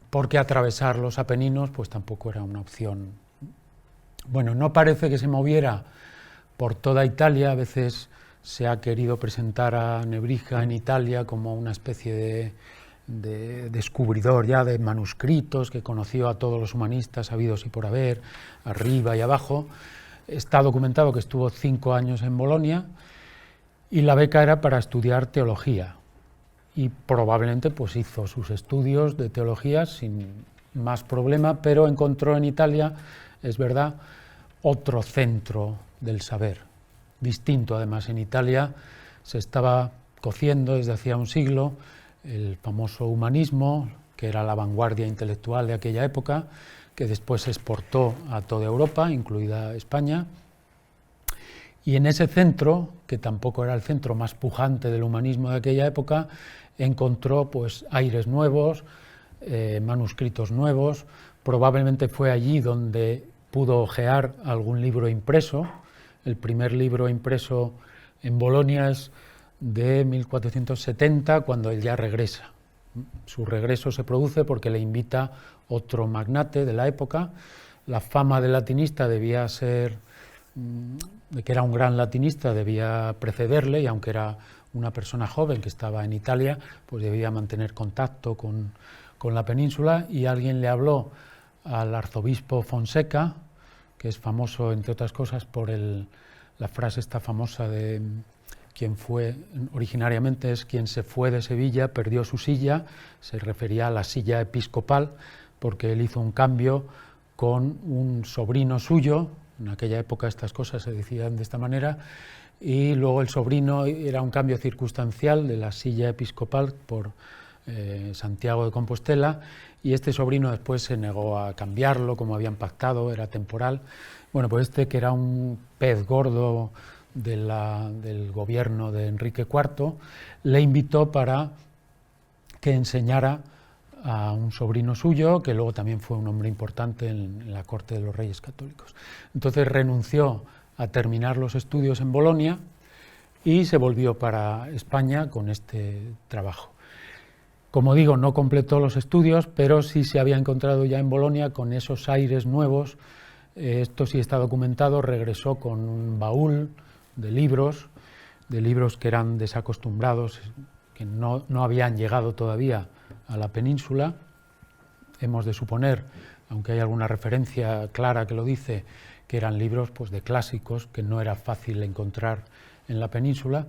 porque atravesar los Apeninos pues tampoco era una opción. Bueno, no parece que se moviera por toda Italia. A veces se ha querido presentar a Nebrija en Italia como una especie de descubridor ya de manuscritos, que conoció a todos los humanistas habidos y por haber, arriba y abajo. Está documentado que estuvo 5 años en Bolonia y la beca era para estudiar teología, y probablemente pues hizo sus estudios de teología sin más problema, pero encontró en Italia, es verdad, otro centro del saber, distinto además. En Italia se estaba cociendo desde hacía un siglo el famoso humanismo, que era la vanguardia intelectual de aquella época, que después se exportó a toda Europa, incluida España. Y en ese centro, que tampoco era el centro más pujante del humanismo de aquella época, encontró pues aires nuevos, manuscritos nuevos. Probablemente fue allí donde pudo hojear algún libro impreso. El primer libro impreso en Bolonia es de 1470, cuando él ya regresa. Su regreso se produce porque le invita otro magnate de la época. La fama de latinista debía ser, de que era un gran latinista, debía precederle, y aunque era una persona joven que estaba en Italia, pues debía mantener contacto con la península, y alguien le habló al arzobispo Fonseca, que es famoso, entre otras cosas, por la frase esta famosa de quien fue, originariamente es quien se fue de Sevilla perdió su silla. Se refería a la silla episcopal, porque él hizo un cambio con un sobrino suyo. En aquella época estas cosas se decían de esta manera, y luego el sobrino era un cambio circunstancial de la silla episcopal por Santiago de Compostela, y este sobrino después se negó a cambiarlo, como habían pactado, era temporal. Bueno, pues que era un pez gordo del gobierno de Enrique IV, le invitó para que enseñara a un sobrino suyo, que luego también fue un hombre importante en la corte de los reyes católicos. Entonces renunció a terminar los estudios en Bolonia y se volvió para España con este trabajo. Como digo, no completó los estudios, pero sí se había encontrado ya en Bolonia con esos aires nuevos. Esto sí está documentado. Regresó con un baúl de libros que eran desacostumbrados, que no habían llegado todavía a la península. Hemos de suponer, aunque hay alguna referencia clara que lo dice, que eran libros pues, de clásicos que no era fácil encontrar en la península.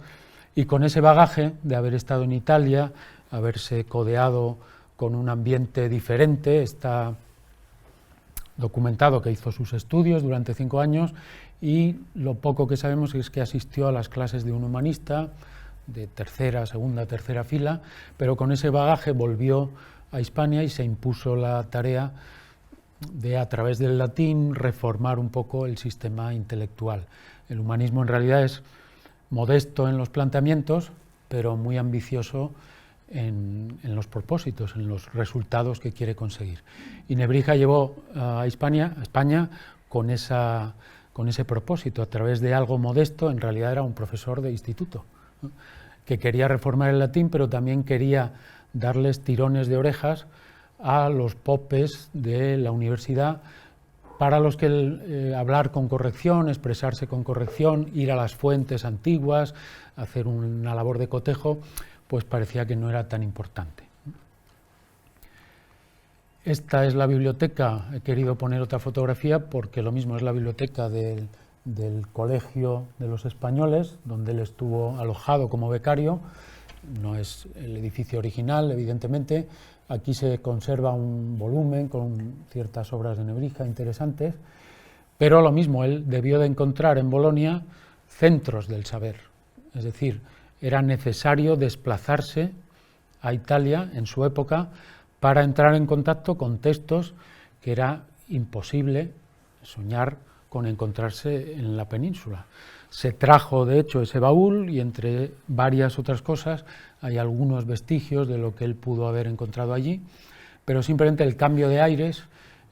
Y con ese bagaje de haber estado en Italia, haberse codeado con un ambiente diferente, está documentado que hizo sus estudios durante 5 años y lo poco que sabemos es que asistió a las clases de un humanista de segunda, tercera fila, pero con ese bagaje volvió a Hispania y se impuso la tarea de, a través del latín, reformar un poco el sistema intelectual. El humanismo en realidad es modesto en los planteamientos, pero muy ambicioso en los propósitos, en los resultados que quiere conseguir. Y Nebrija llevó a España con ese propósito, a través de algo modesto. En realidad era un profesor de instituto, ¿no?, que quería reformar el latín, pero también quería darles tirones de orejas a los popes de la universidad, para los que hablar con corrección, expresarse con corrección, ir a las fuentes antiguas, hacer una labor de cotejo, pues parecía que no era tan importante. Esta es la biblioteca. He querido poner otra fotografía porque lo mismo es la biblioteca del Colegio de los Españoles, donde él estuvo alojado como becario. No es el edificio original, evidentemente. Aquí se conserva un volumen con ciertas obras de Nebrija interesantes, pero lo mismo, él debió de encontrar en Bolonia centros del saber, es decir, era necesario desplazarse a Italia en su época para entrar en contacto con textos que era imposible soñar con encontrarse en la península. Se trajo, de hecho, ese baúl y entre varias otras cosas hay algunos vestigios de lo que él pudo haber encontrado allí, pero simplemente el cambio de aires,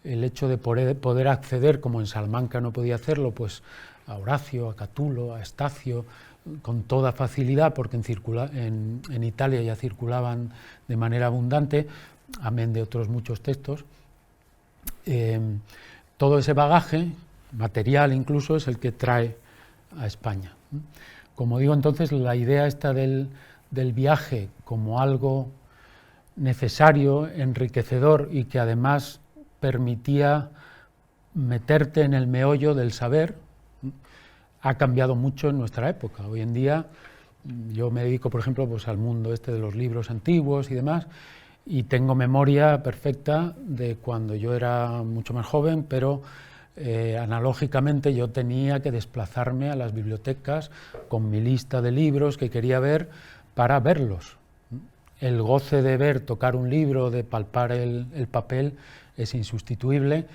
el hecho de poder acceder, como en Salamanca no podía hacerlo, pues a Horacio, a Catulo, a Estacio, con toda facilidad, porque en Italia ya circulaban de manera abundante, amén de otros muchos textos. Todo ese bagaje, material incluso, es el que trae a España. Como digo, entonces, la idea esta del viaje como algo necesario, enriquecedor y que además permitía meterte en el meollo del saber, ha cambiado mucho en nuestra época. Hoy en día yo me dedico, por ejemplo, pues al mundo este de los libros antiguos y demás, y tengo memoria perfecta de cuando yo era mucho más joven, pero analógicamente yo tenía que desplazarme a las bibliotecas con mi lista de libros que quería ver para verlos. El goce de ver, tocar un libro, de palpar el papel es insustituible,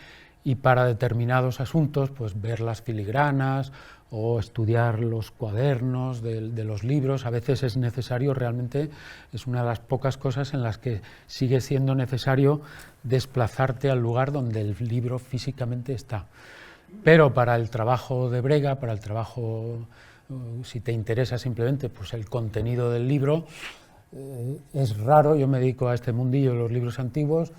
y para determinados asuntos, pues ver las filigranas o estudiar los cuadernos de los libros, a veces es necesario, realmente es una de las pocas cosas en las que sigue siendo necesario desplazarte al lugar donde el libro físicamente está. Pero para el trabajo de brega, para el trabajo, si te interesa simplemente pues el contenido del libro, es raro. Yo me dedico a este mundillo de los libros antiguos,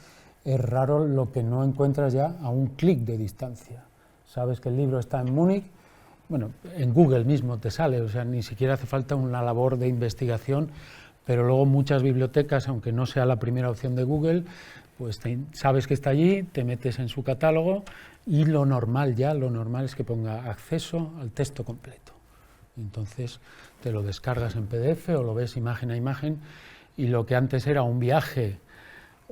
es raro lo que no encuentras ya a un clic de distancia. Sabes que el libro está en Múnich, bueno, en Google mismo te sale, o sea, ni siquiera hace falta una labor de investigación, pero luego muchas bibliotecas, aunque no sea la primera opción de Google, pues sabes que está allí, te metes en su catálogo y lo normal es que ponga acceso al texto completo. Entonces te lo descargas en PDF o lo ves imagen a imagen, y lo que antes era un viaje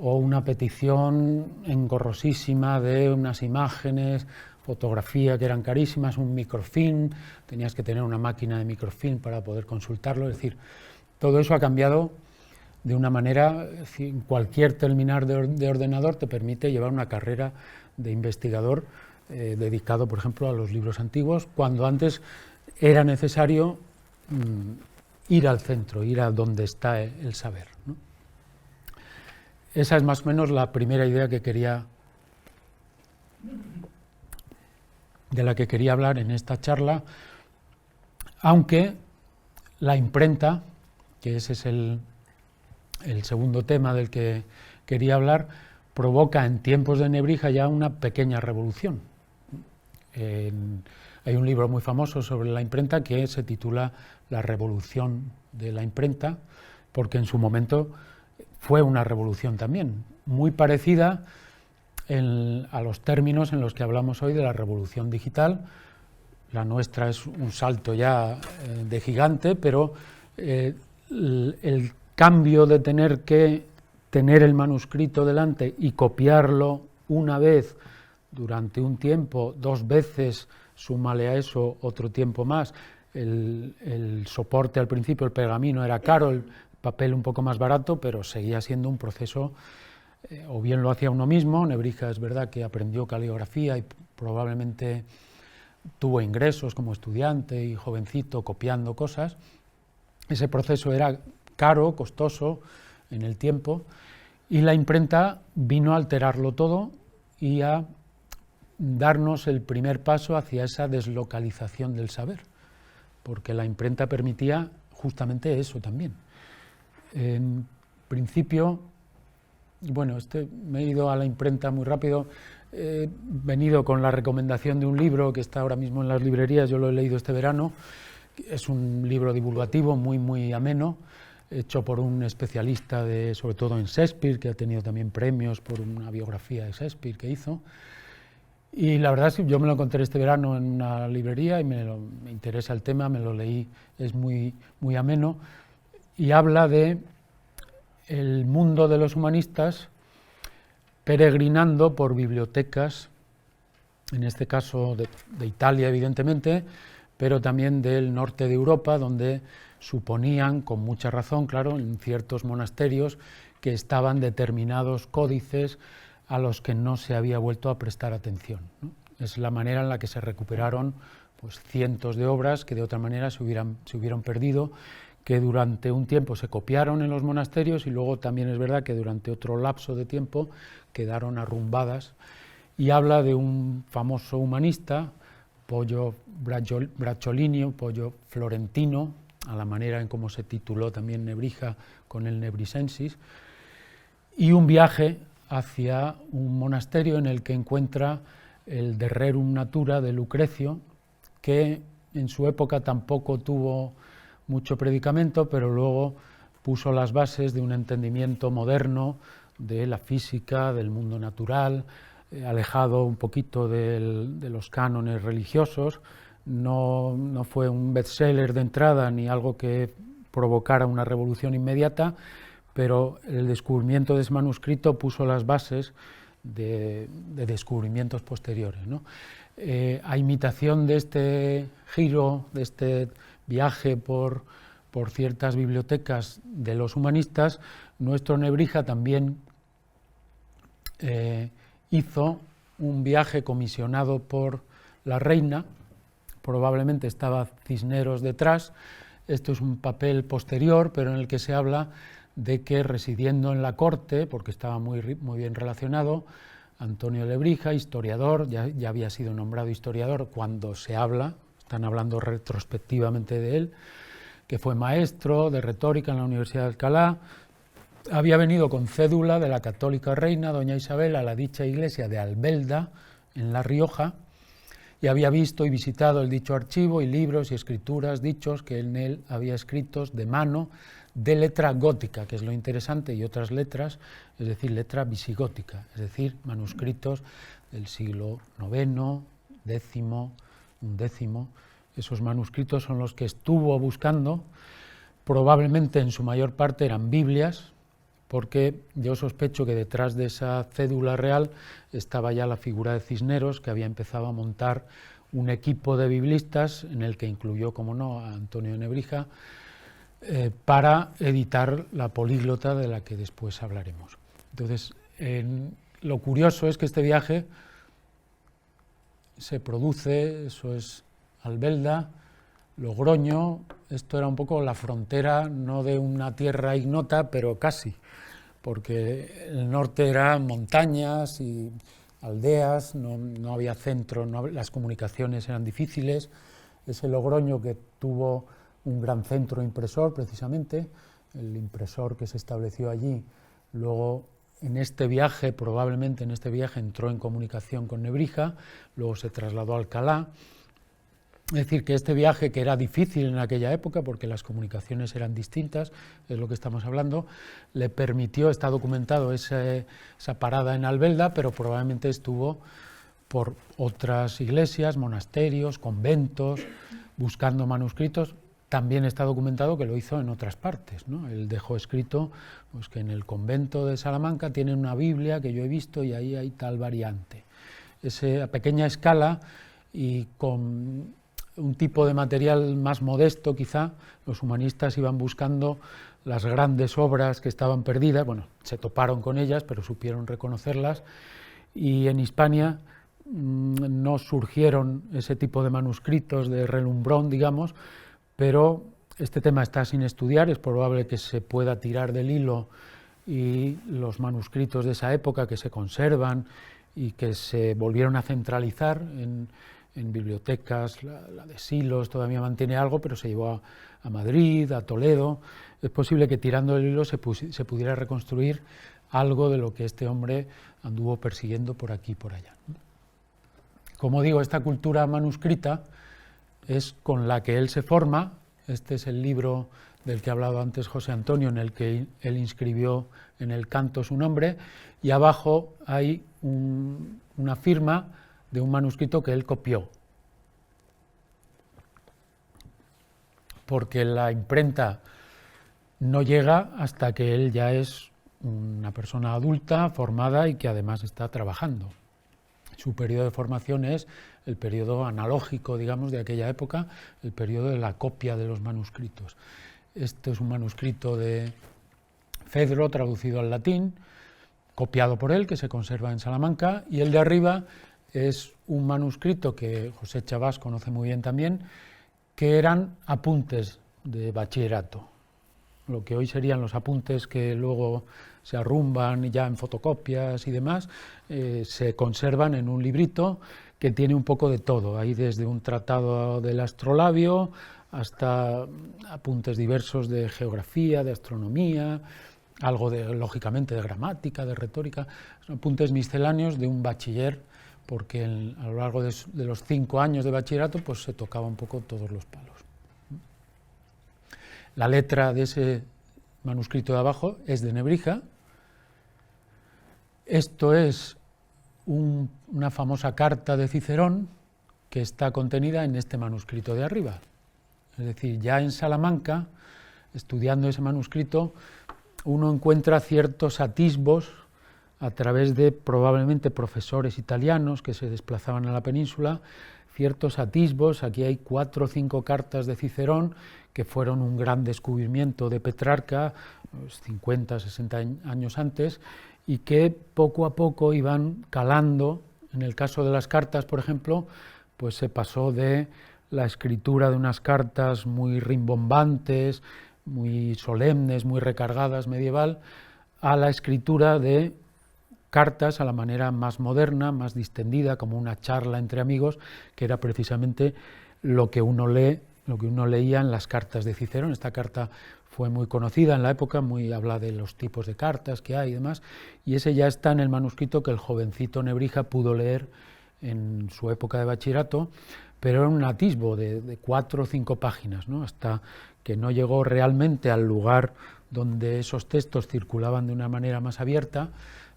o una petición engorrosísima de unas imágenes, fotografía que eran carísimas, un microfilm, tenías que tener una máquina de microfilm para poder consultarlo, es decir, todo eso ha cambiado de una manera. Cualquier terminal de ordenador te permite llevar una carrera de investigador dedicado, por ejemplo, a los libros antiguos, cuando antes era necesario ir al centro, ir a donde está el saber, ¿no? Esa es más o menos la primera idea de la que quería hablar en esta charla, aunque la imprenta, que ese es el el segundo tema del que quería hablar, provoca en tiempos de Nebrija ya una pequeña revolución. Hay un libro muy famoso sobre la imprenta que se titula La revolución de la imprenta, porque en su momento fue una revolución también, muy parecida a los términos en los que hablamos hoy de la revolución digital. La nuestra es un salto ya de gigante, pero el cambio de tener que tener el manuscrito delante y copiarlo una vez durante un tiempo, 2 veces, súmale a eso otro tiempo más. El soporte al principio, el pergamino, era caro, el papel un poco más barato, pero seguía siendo un proceso, o bien lo hacía uno mismo. Nebrija es verdad que aprendió caligrafía y probablemente tuvo ingresos como estudiante y jovencito copiando cosas. Ese proceso era caro, costoso en el tiempo, y la imprenta vino a alterarlo todo y a darnos el primer paso hacia esa deslocalización del saber, porque la imprenta permitía justamente eso también. En principio, bueno, me he ido a la imprenta muy rápido, he venido con la recomendación de un libro que está ahora mismo en las librerías, yo lo he leído este verano, es un libro divulgativo muy ameno, hecho por un especialista sobre todo en Shakespeare, que ha tenido también premios por una biografía de Shakespeare que hizo. Y la verdad es que yo me lo encontré este verano en una librería y me interesa el tema, me lo leí, es muy ameno, y habla de el mundo de los humanistas peregrinando por bibliotecas, en este caso de Italia evidentemente, pero también del norte de Europa, donde suponían, con mucha razón, claro, en ciertos monasterios, que estaban determinados códices a los que no se había vuelto a prestar atención, ¿no? Es la manera en la que se recuperaron pues, cientos de obras que de otra manera se hubieran perdido, que durante un tiempo se copiaron en los monasterios y luego también es verdad que durante otro lapso de tiempo quedaron arrumbadas. Y habla de un famoso humanista, Pollo Bracciolini, Pollo Florentino, a la manera en cómo se tituló también Nebrija con el Nebrisensis, y un viaje hacia un monasterio en el que encuentra el De Rerum Natura de Lucrecio, que en su época tampoco tuvo mucho predicamento, pero luego puso las bases de un entendimiento moderno de la física, del mundo natural, alejado un poquito de los cánones religiosos. No fue un bestseller de entrada ni algo que provocara una revolución inmediata, pero el descubrimiento de ese manuscrito puso las bases de descubrimientos posteriores, ¿no? A imitación de este giro, de este viaje por ciertas bibliotecas de los humanistas, nuestro Nebrija también hizo un viaje comisionado por la reina, probablemente estaba Cisneros detrás. Esto es un papel posterior, pero en el que se habla de que residiendo en la corte, porque estaba muy bien relacionado, Antonio de Nebrija, historiador, ya había sido nombrado historiador cuando se habla, están hablando retrospectivamente de él, que fue maestro de retórica en la Universidad de Alcalá, había venido con cédula de la católica reina, doña Isabel, a la dicha iglesia de Albelda, en La Rioja, y había visto y visitado el dicho archivo y libros y escrituras dichos que en él había escritos de mano de letra gótica, que es lo interesante, y otras letras, es decir, letra visigótica, es decir, manuscritos del siglo IX, X, XI. Esos manuscritos son los que estuvo buscando, probablemente en su mayor parte eran Biblias, porque yo sospecho que detrás de esa cédula real estaba ya la figura de Cisneros, que había empezado a montar un equipo de biblistas, en el que incluyó, como no, a Antonio de Nebrija, para editar la Políglota, de la que después hablaremos. Entonces, lo curioso es que este viaje se produce, eso es Albelda, Logroño, esto era un poco la frontera, no de una tierra ignota, pero casi, porque el norte eran montañas y aldeas, no había centro, las comunicaciones eran difíciles. Ese Logroño que tuvo un gran centro impresor, precisamente, el impresor que se estableció allí, luego en este viaje, probablemente en este viaje, entró en comunicación con Nebrija, luego se trasladó a Alcalá. Es decir, que este viaje, que era difícil en aquella época porque las comunicaciones eran distintas, es lo que estamos hablando, le permitió, está documentado esa parada en Albelda, pero probablemente estuvo por otras iglesias, monasterios, conventos, buscando manuscritos. También está documentado que lo hizo en otras partes, ¿no? Él dejó escrito pues, que en el convento de Salamanca tienen una Biblia que yo he visto y ahí hay tal variante. A pequeña escala y con un tipo de material más modesto quizá, los humanistas iban buscando las grandes obras que estaban perdidas, bueno, se toparon con ellas, pero supieron reconocerlas, y en Hispania no surgieron ese tipo de manuscritos de relumbrón, digamos, pero este tema está sin estudiar, es probable que se pueda tirar del hilo y los manuscritos de esa época que se conservan y que se volvieron a centralizar en bibliotecas, la de Silos todavía mantiene algo, pero se llevó a Madrid, a Toledo. Es posible que tirando del hilo se pudiera reconstruir algo de lo que este hombre anduvo persiguiendo por aquí y por allá. Como digo, esta cultura manuscrita es con la que él se forma. Este es el libro del que ha hablado antes José Antonio, en el que él inscribió en el canto su nombre, y abajo hay una firma de un manuscrito que él copió, porque la imprenta no llega hasta que él ya es una persona adulta, formada y que además está trabajando. Su periodo de formación es el periodo analógico, digamos, de aquella época, el periodo de la copia de los manuscritos. Este es un manuscrito de Fedro, traducido al latín, copiado por él, que se conserva en Salamanca, y el de arriba es un manuscrito que José Chabás conoce muy bien también, que eran apuntes de bachillerato, lo que hoy serían los apuntes que luego se arrumban ya en fotocopias y demás, se conservan en un librito que tiene un poco de todo, hay desde un tratado del astrolabio hasta apuntes diversos de geografía, de astronomía, algo lógicamente de gramática, de retórica, son apuntes misceláneos de un bachiller, porque a lo largo de los 5 años de bachillerato pues se tocaba un poco todos los palos. La letra de ese manuscrito de abajo es de Nebrija. Esto es una famosa carta de Cicerón que está contenida en este manuscrito de arriba. Es decir, ya en Salamanca, estudiando ese manuscrito, uno encuentra ciertos atisbos a través de probablemente profesores italianos que se desplazaban a la península, ciertos atisbos. Aquí hay 4 o 5 cartas de Cicerón que fueron un gran descubrimiento de Petrarca, 50, 60 años antes, y que poco a poco iban calando. En el caso de las cartas, por ejemplo, pues se pasó de la escritura de unas cartas muy rimbombantes, muy solemnes, muy recargadas, medieval, a la escritura de cartas a la manera más moderna, más distendida, como una charla entre amigos, que era precisamente lo que uno leía en las cartas de Cicerón. Esta carta fue muy conocida en la época, habla de los tipos de cartas que hay y demás, y ese ya está en el manuscrito que el jovencito Nebrija pudo leer en su época de bachillerato, pero era un atisbo de 4 o 5 páginas, ¿no? Hasta que no llegó realmente al lugar donde esos textos circulaban de una manera más abierta,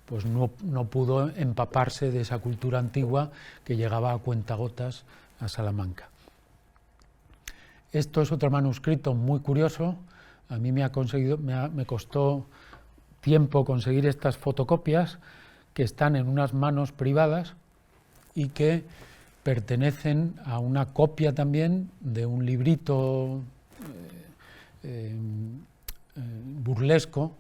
pues no pudo empaparse de esa cultura antigua que llegaba a cuentagotas a Salamanca. Esto es otro manuscrito muy curioso. A mí me costó tiempo conseguir estas fotocopias, que están en unas manos privadas y que pertenecen a una copia también de un librito burlesco,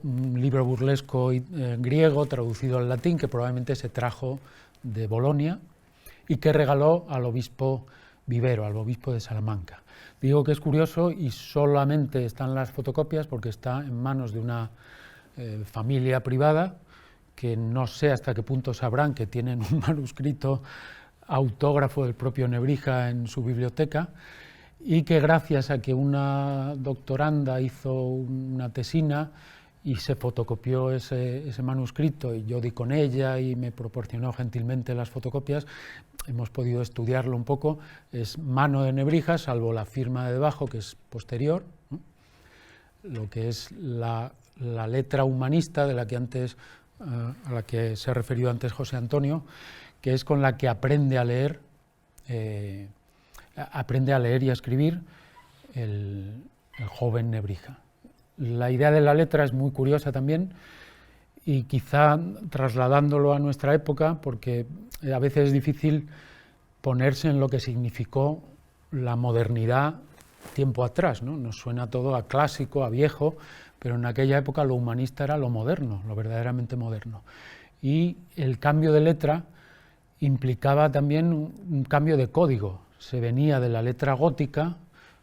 un libro burlesco griego traducido al latín, que probablemente se trajo de Bolonia y que regaló al obispo Vivero, al obispo de Salamanca. Digo que es curioso y solamente están las fotocopias porque está en manos de una familia privada, que no sé hasta qué punto sabrán que tienen un manuscrito autógrafo del propio Nebrija en su biblioteca, y que gracias a que una doctoranda hizo una tesina y se fotocopió ese manuscrito, y yo di con ella y me proporcionó gentilmente las fotocopias, hemos podido estudiarlo un poco. Es mano de Nebrija, salvo la firma de debajo, que es posterior, ¿no? Lo que es la letra humanista de la que antes, a la que se refirió antes José Antonio, que es con la que aprende a leer y a escribir el joven Nebrija. La idea de la letra es muy curiosa también, y quizá trasladándolo a nuestra época, porque a veces es difícil ponerse en lo que significó la modernidad tiempo atrás, ¿no? Nos suena todo a clásico, a viejo, pero en aquella época lo humanista era lo moderno, lo verdaderamente moderno. Y el cambio de letra implicaba también un cambio de código. Se venía de la letra gótica,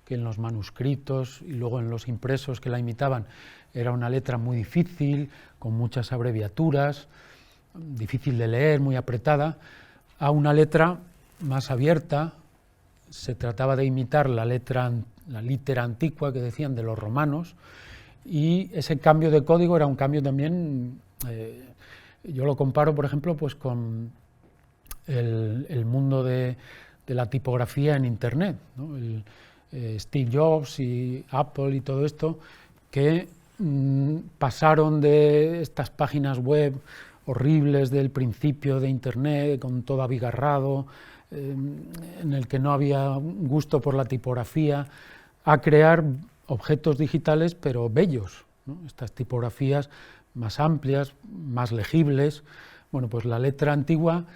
que en los manuscritos y luego en los impresos que la imitaban era una letra muy difícil, con muchas abreviaturas, difícil de leer, muy apretada, a una letra más abierta. Se trataba de imitar la litera antigua que decían de los romanos, y ese cambio de código era un cambio también, yo lo comparo por ejemplo pues con el mundo de la tipografía en Internet, ¿no? Steve Jobs y Apple y todo esto, que pasaron de estas páginas web horribles del principio de Internet, con todo abigarrado, en el que no había gusto por la tipografía, a crear objetos digitales pero bellos, ¿no? Estas tipografías más amplias, más legibles. Bueno, pues la letra antigua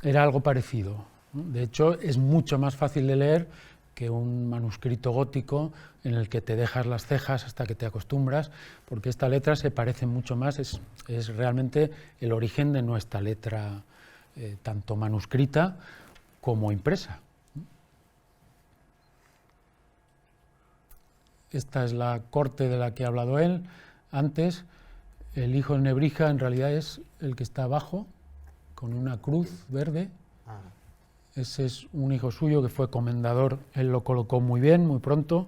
era algo parecido, ¿no? De hecho, es mucho más fácil de leer que un manuscrito gótico en el que te dejas las cejas hasta que te acostumbras, porque esta letra se parece mucho más, es realmente el origen de nuestra letra, tanto manuscrita como impresa. Esta es la corte de la que ha hablado él antes. El hijo de Nebrija en realidad es el que está abajo, con una cruz verde. Ese es un hijo suyo que fue comendador, él lo colocó muy bien, muy pronto,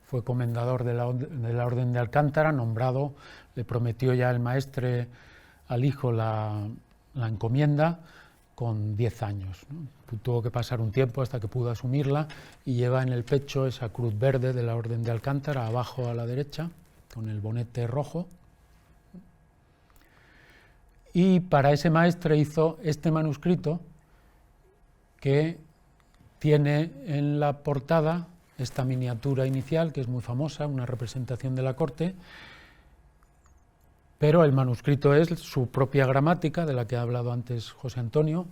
fue comendador de la Orden de Alcántara, nombrado, le prometió ya el maestre al hijo la encomienda con 10 años, ¿no? Tuvo que pasar un tiempo hasta que pudo asumirla, y lleva en el pecho esa cruz verde de la Orden de Alcántara, abajo a la derecha, con el bonete rojo. Y para ese maestre hizo este manuscrito, que tiene en la portada esta miniatura inicial, que es muy famosa, una representación de la corte, pero el manuscrito es su propia gramática, de la que ha hablado antes José Antonio,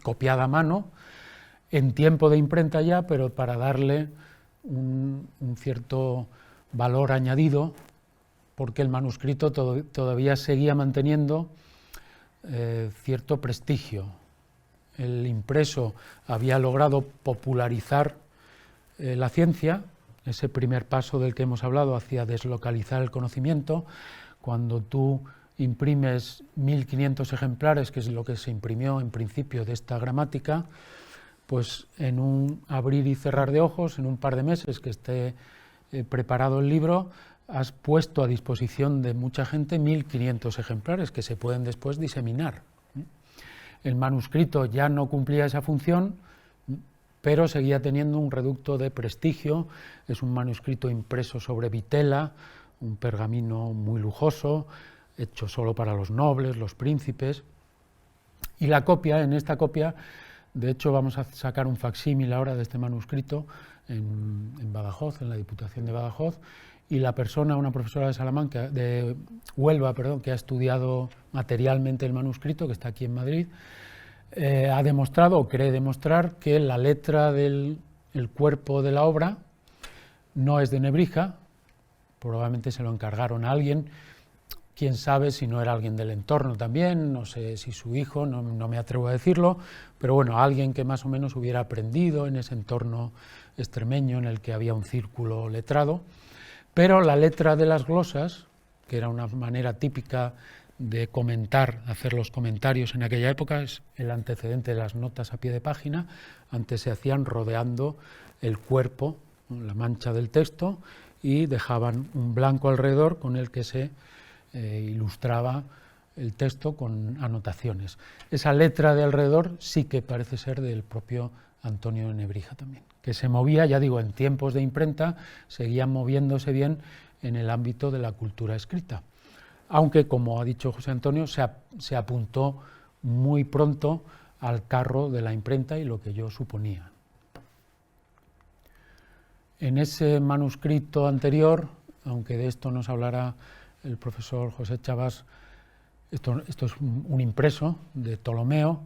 copiada a mano, en tiempo de imprenta ya, pero para darle un cierto valor añadido, porque el manuscrito todavía seguía manteniendo cierto prestigio. El impreso había logrado popularizar la ciencia, ese primer paso del que hemos hablado hacia deslocalizar el conocimiento. Cuando tú imprimes 1500 ejemplares, que es lo que se imprimió en principio de esta gramática, pues en un abrir y cerrar de ojos, en un par de meses que esté preparado el libro, has puesto a disposición de mucha gente 1500 ejemplares que se pueden después diseminar. El manuscrito ya no cumplía esa función, pero seguía teniendo un reducto de prestigio. Es un manuscrito impreso sobre vitela, un pergamino muy lujoso, hecho solo para los nobles, los príncipes. Y la copia, en esta copia, de hecho vamos a sacar un facsímil ahora de este manuscrito en Badajoz, en la Diputación de Badajoz, y la persona, una profesora de Salamanca, de Huelva, perdón, que ha estudiado materialmente el manuscrito, que está aquí en Madrid, ha demostrado, o cree demostrar, que la letra del cuerpo de la obra no es de Nebrija. Probablemente se lo encargaron a alguien, quién sabe si no era alguien del entorno también, no sé si su hijo, no me atrevo a decirlo, pero bueno, alguien que más o menos hubiera aprendido en ese entorno extremeño en el que había un círculo letrado. Pero la letra de las glosas, que era una manera típica de comentar, hacer los comentarios en aquella época, es el antecedente de las notas a pie de página, antes se hacían rodeando el cuerpo ¿no?, la mancha del texto, y dejaban un blanco alrededor con el que se ilustraba el texto con anotaciones. Esa letra de alrededor sí que parece ser del propio Antonio de Nebrija también, que se movía, ya digo, en tiempos de imprenta, seguían moviéndose bien en el ámbito de la cultura escrita, aunque, como ha dicho José Antonio, se apuntó muy pronto al carro de la imprenta y lo que yo suponía. En ese manuscrito anterior, aunque de esto nos hablará el profesor José Chavas, esto es un impreso de Ptolomeo,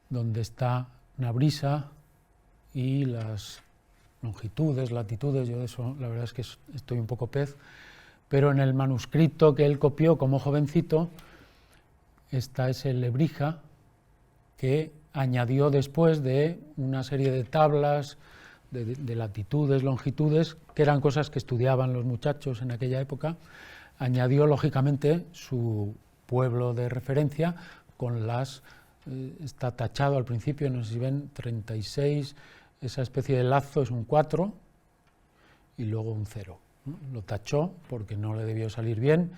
donde está Nabrisa y las longitudes, latitudes. Yo de eso la verdad es que estoy un poco pez, pero en el manuscrito que él copió como jovencito está ese Lebrija, que añadió después de una serie de tablas de latitudes, longitudes, que eran cosas que estudiaban los muchachos en aquella época. Añadió lógicamente su pueblo de referencia con está tachado al principio, no sé si ven, 36, esa especie de lazo es un 4 y luego un 0, ¿no? Lo tachó porque no le debió salir bien,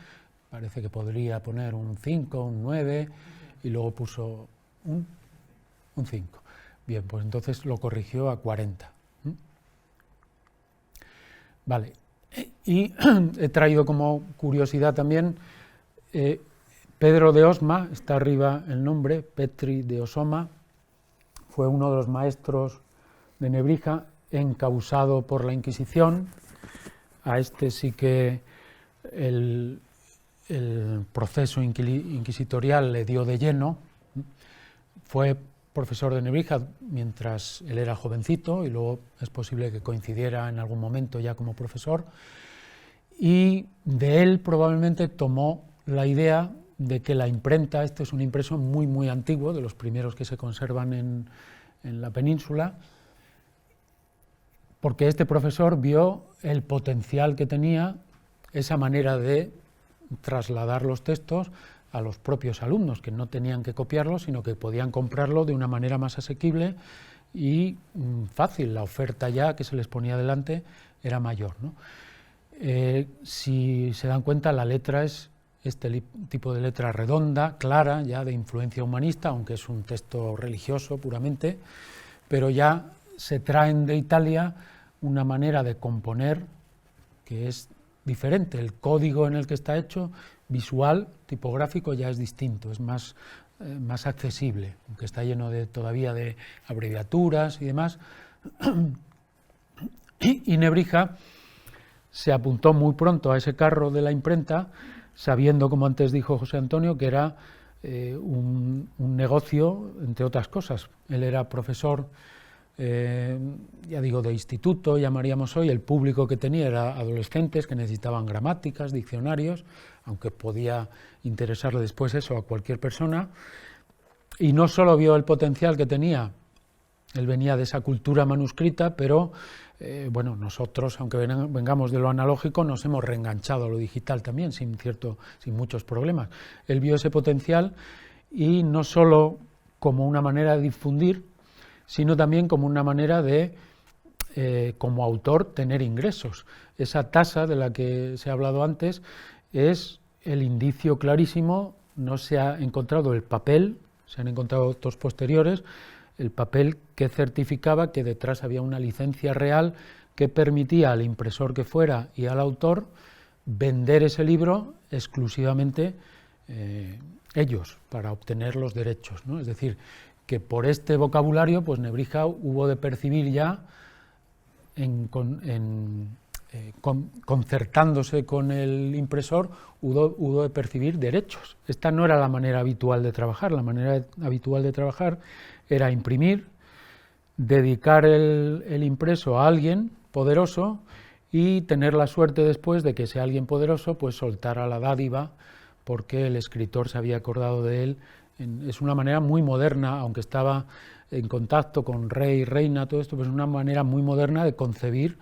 parece que podría poner un 5, un 9 y luego puso un 5. Bien, pues entonces lo corrigió a 40. Vale, y he traído como curiosidad también Pedro de Osma, está arriba el nombre, Petri de Osoma, fue uno de los maestros de Nebrija, encausado por la Inquisición. A este sí que el proceso inquisitorial le dio de lleno. Fue profesor de Nebrija mientras él era jovencito y luego es posible que coincidiera en algún momento ya como profesor, y de él probablemente tomó la idea de que la imprenta, este es un impreso muy muy antiguo, de los primeros que se conservan en la península, porque este profesor vio el potencial que tenía esa manera de trasladar los textos a los propios alumnos, que no tenían que copiarlo, sino que podían comprarlo de una manera más asequible y fácil. La oferta ya que se les ponía delante era mayor, ¿no? Si se dan cuenta, la letra es este tipo de letra redonda, clara, ya de influencia humanista, aunque es un texto religioso puramente, pero ya se traen de Italia una manera de componer que es diferente. El código en el que está hecho, visual, tipográfico, ya es distinto, es más accesible, aunque está lleno todavía de abreviaturas y demás. Y Nebrija se apuntó muy pronto a ese carro de la imprenta, sabiendo, como antes dijo José Antonio, que era un negocio, entre otras cosas. Él era profesor, ya digo, de instituto, llamaríamos hoy. El público que tenía era adolescentes que necesitaban gramáticas, diccionarios, aunque podía interesarle después eso a cualquier persona. Y no solo vio el potencial que tenía, él venía de esa cultura manuscrita, pero bueno, nosotros, aunque vengamos de lo analógico, nos hemos reenganchado a lo digital también, sin muchos problemas. Él vio ese potencial, y no solo como una manera de difundir, sino también como una manera de, como autor, tener ingresos. Esa tasa de la que se ha hablado antes es el indicio clarísimo. No se ha encontrado el papel, se han encontrado otros posteriores, el papel que certificaba que detrás había una licencia real que permitía al impresor que fuera y al autor vender ese libro exclusivamente ellos, para obtener los derechos, ¿no? Es decir, que por este vocabulario, pues Nebrija hubo de percibir ya, concertándose con el impresor, hubo de percibir derechos. Esta no era la manera habitual de trabajar. La manera habitual de trabajar era imprimir, dedicar el impreso a alguien poderoso y tener la suerte después de que ese alguien poderoso pues soltara la dádiva porque el escritor se había acordado de él. Es una manera muy moderna, aunque estaba en contacto con rey, reina, todo esto, pues es una manera muy moderna de concebir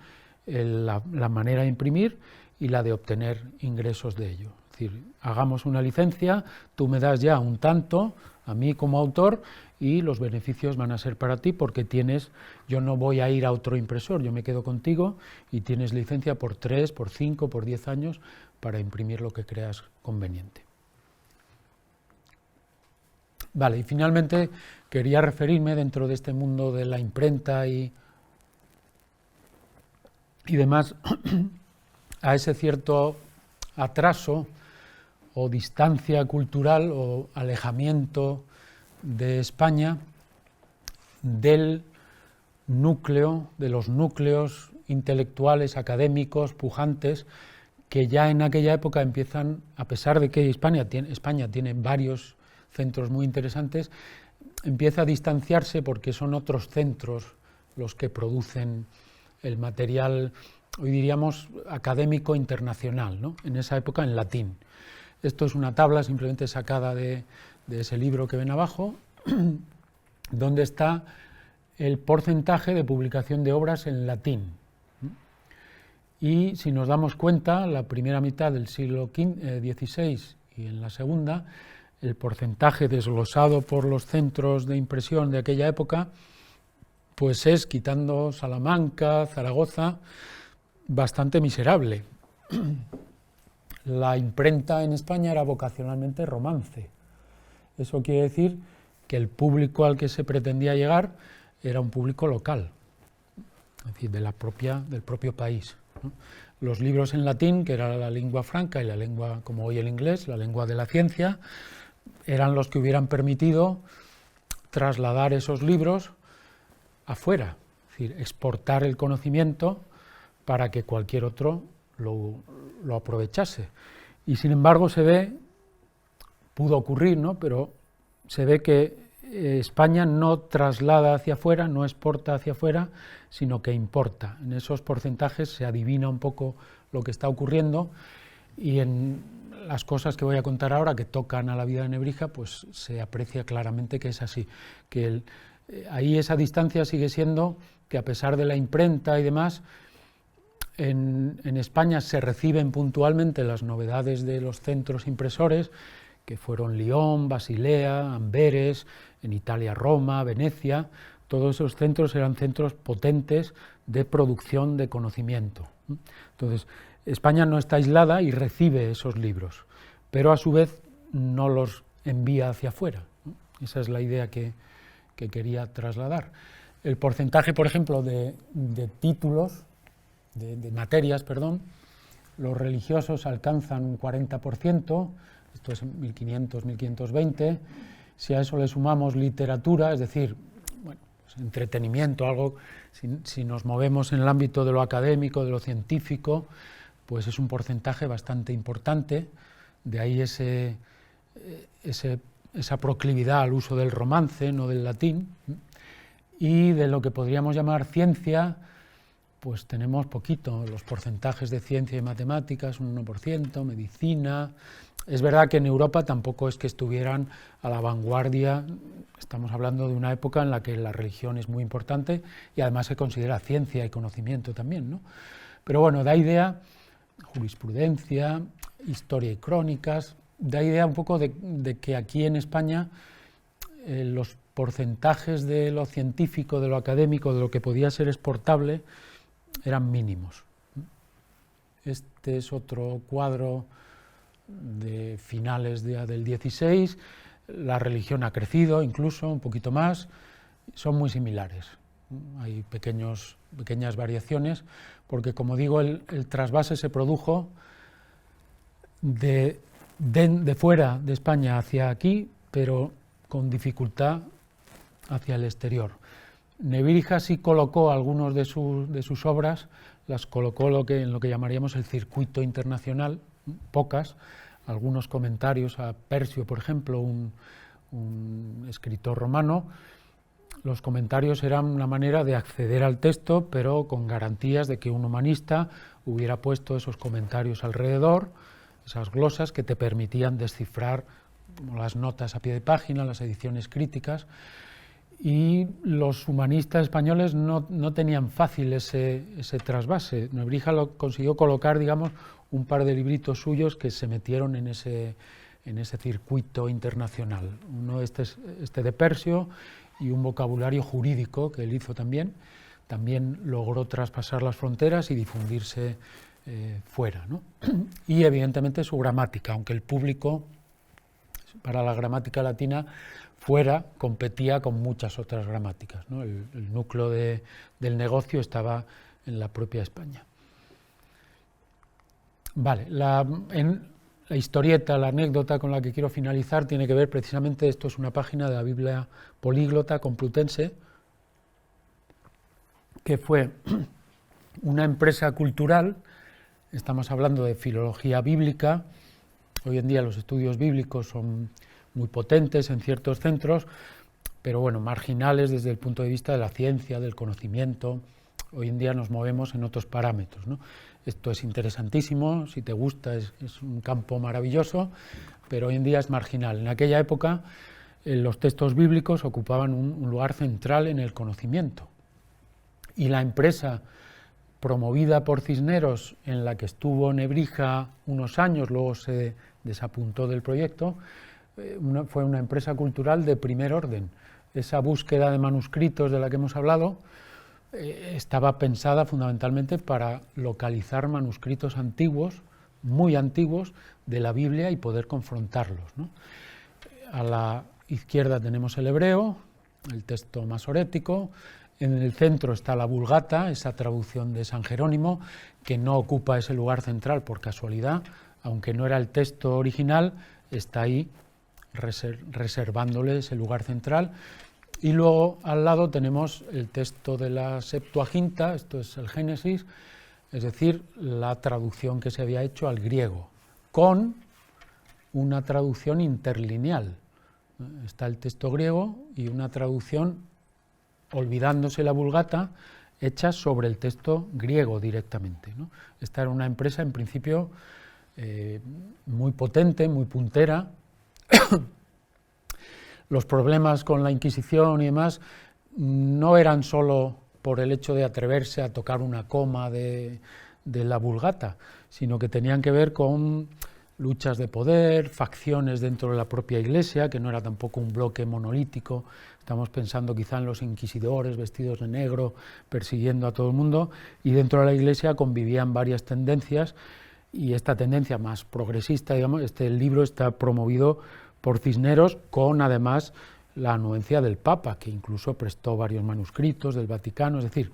la manera de imprimir y la de obtener ingresos de ello. Es decir, hagamos una licencia, tú me das ya un tanto, a mí como autor, y los beneficios van a ser para ti porque yo no voy a ir a otro impresor, yo me quedo contigo y tienes licencia por 3, por 5, por 10 años para imprimir lo que creas conveniente. Vale, y finalmente quería referirme dentro de este mundo de la imprenta y demás a ese cierto atraso o distancia cultural o alejamiento de España del núcleo, de los núcleos intelectuales, académicos, pujantes, que ya en aquella época empiezan, a pesar de que España tiene varios centros muy interesantes, empieza a distanciarse porque son otros centros los que producen el material, hoy diríamos, académico internacional, ¿no? En esa época en latín. Esto es una tabla simplemente sacada de ese libro que ven abajo, donde está el porcentaje de publicación de obras en latín. Y si nos damos cuenta, la primera mitad del siglo XVI y en la segunda, el porcentaje desglosado por los centros de impresión de aquella época, pues es, quitando Salamanca, Zaragoza, bastante miserable. La imprenta en España era vocacionalmente romance. Eso quiere decir que el público al que se pretendía llegar era un público local, es decir, del propio país, ¿no? Los libros en latín, que era la lengua franca y la lengua, como hoy el inglés, la lengua de la ciencia, eran los que hubieran permitido trasladar esos libros afuera, es decir, exportar el conocimiento para que cualquier otro lo aprovechase. Y sin embargo pudo ocurrir, ¿no? Pero se ve que España no traslada hacia afuera, no exporta hacia afuera, sino que importa. En esos porcentajes se adivina un poco lo que está ocurriendo, y en las cosas que voy a contar ahora, que tocan a la vida de Nebrija, pues se aprecia claramente que es así, que ahí esa distancia sigue siendo que, a pesar de la imprenta y demás, en España se reciben puntualmente las novedades de los centros impresores, que fueron Lyon, Basilea, Amberes, en Italia Roma, Venecia. Todos esos centros eran centros potentes de producción de conocimiento. Entonces, España no está aislada y recibe esos libros, pero a su vez no los envía hacia afuera. Esa es la idea que quería trasladar. El porcentaje, por ejemplo, de títulos, de materias, perdón, los religiosos alcanzan un 40%, esto es 1500, 1520, si a eso le sumamos literatura, es decir, bueno, pues entretenimiento, algo, si nos movemos en el ámbito de lo académico, de lo científico, pues es un porcentaje bastante importante, de ahí esa proclividad al uso del romance, no del latín, y de lo que podríamos llamar ciencia, pues tenemos poquito, los porcentajes de ciencia y matemáticas, un 1%, medicina. Es verdad que en Europa tampoco es que estuvieran a la vanguardia, estamos hablando de una época en la que la religión es muy importante y además se considera ciencia y conocimiento también, ¿no? Pero bueno, da idea, jurisprudencia, historia y crónicas, da idea un poco de que aquí en España los porcentajes de lo científico, de lo académico, de lo que podía ser exportable, eran mínimos. Este es otro cuadro de finales del 16, la religión ha crecido incluso un poquito más, son muy similares. Hay pequeñas variaciones, porque, como digo, el trasvase se produjo de fuera de España hacia aquí, pero con dificultad hacia el exterior. Nebrija sí colocó algunas de sus obras, las colocó en lo que llamaríamos el circuito internacional, pocas, algunos comentarios a Persio, por ejemplo, un escritor romano. Los comentarios eran una manera de acceder al texto, pero con garantías de que un humanista hubiera puesto esos comentarios alrededor, esas glosas que te permitían descifrar, como las notas a pie de página, las ediciones críticas. Y los humanistas españoles no tenían fácil ese trasvase. Nebrija lo consiguió colocar, digamos, un par de libritos suyos que se metieron en ese en ese circuito internacional. Uno este de Persio y un vocabulario jurídico que él hizo también. También logró traspasar las fronteras y difundirse fuera, ¿no? Y evidentemente su gramática, aunque el público para la gramática latina fuera competía con muchas otras gramáticas, ¿no? El núcleo del negocio estaba en la propia España. Vale, la historieta, la anécdota con la que quiero finalizar tiene que ver precisamente, esto es una página de la Biblia Políglota Complutense, que fue una empresa cultural. Estamos hablando de filología bíblica. Hoy en día los estudios bíblicos son muy potentes en ciertos centros, pero bueno, marginales desde el punto de vista de la ciencia, del conocimiento. Hoy en día nos movemos en otros parámetros, ¿no? Esto es interesantísimo, si te gusta es un campo maravilloso, pero hoy en día es marginal. En aquella época los textos bíblicos ocupaban un lugar central en el conocimiento. Y la empresa promovida por Cisneros, en la que estuvo Nebrija unos años, luego se desapuntó del proyecto, fue una empresa cultural de primer orden. Esa búsqueda de manuscritos de la que hemos hablado estaba pensada fundamentalmente para localizar manuscritos antiguos, muy antiguos, de la Biblia y poder confrontarlos, ¿no? A la izquierda tenemos el hebreo, el texto masorético. En el centro está la Vulgata, esa traducción de San Jerónimo, que no ocupa ese lugar central por casualidad, aunque no era el texto original, está ahí reservándole ese lugar central. Y luego al lado tenemos el texto de la Septuaginta, esto es el Génesis, es decir, la traducción que se había hecho al griego, con una traducción interlineal. Está el texto griego y una traducción, olvidándose la Vulgata, hecha sobre el texto griego directamente, ¿no? Esta era una empresa, en principio, muy potente, muy puntera. Los problemas con la Inquisición y demás no eran solo por el hecho de atreverse a tocar una coma de la Vulgata, sino que tenían que ver con luchas de poder, facciones dentro de la propia Iglesia, que no era tampoco un bloque monolítico. Estamos pensando quizá en los inquisidores vestidos de negro, persiguiendo a todo el mundo, y dentro de la Iglesia convivían varias tendencias, y esta tendencia más progresista, digamos, este libro está promovido por Cisneros, con además la anuencia del Papa, que incluso prestó varios manuscritos del Vaticano, es decir,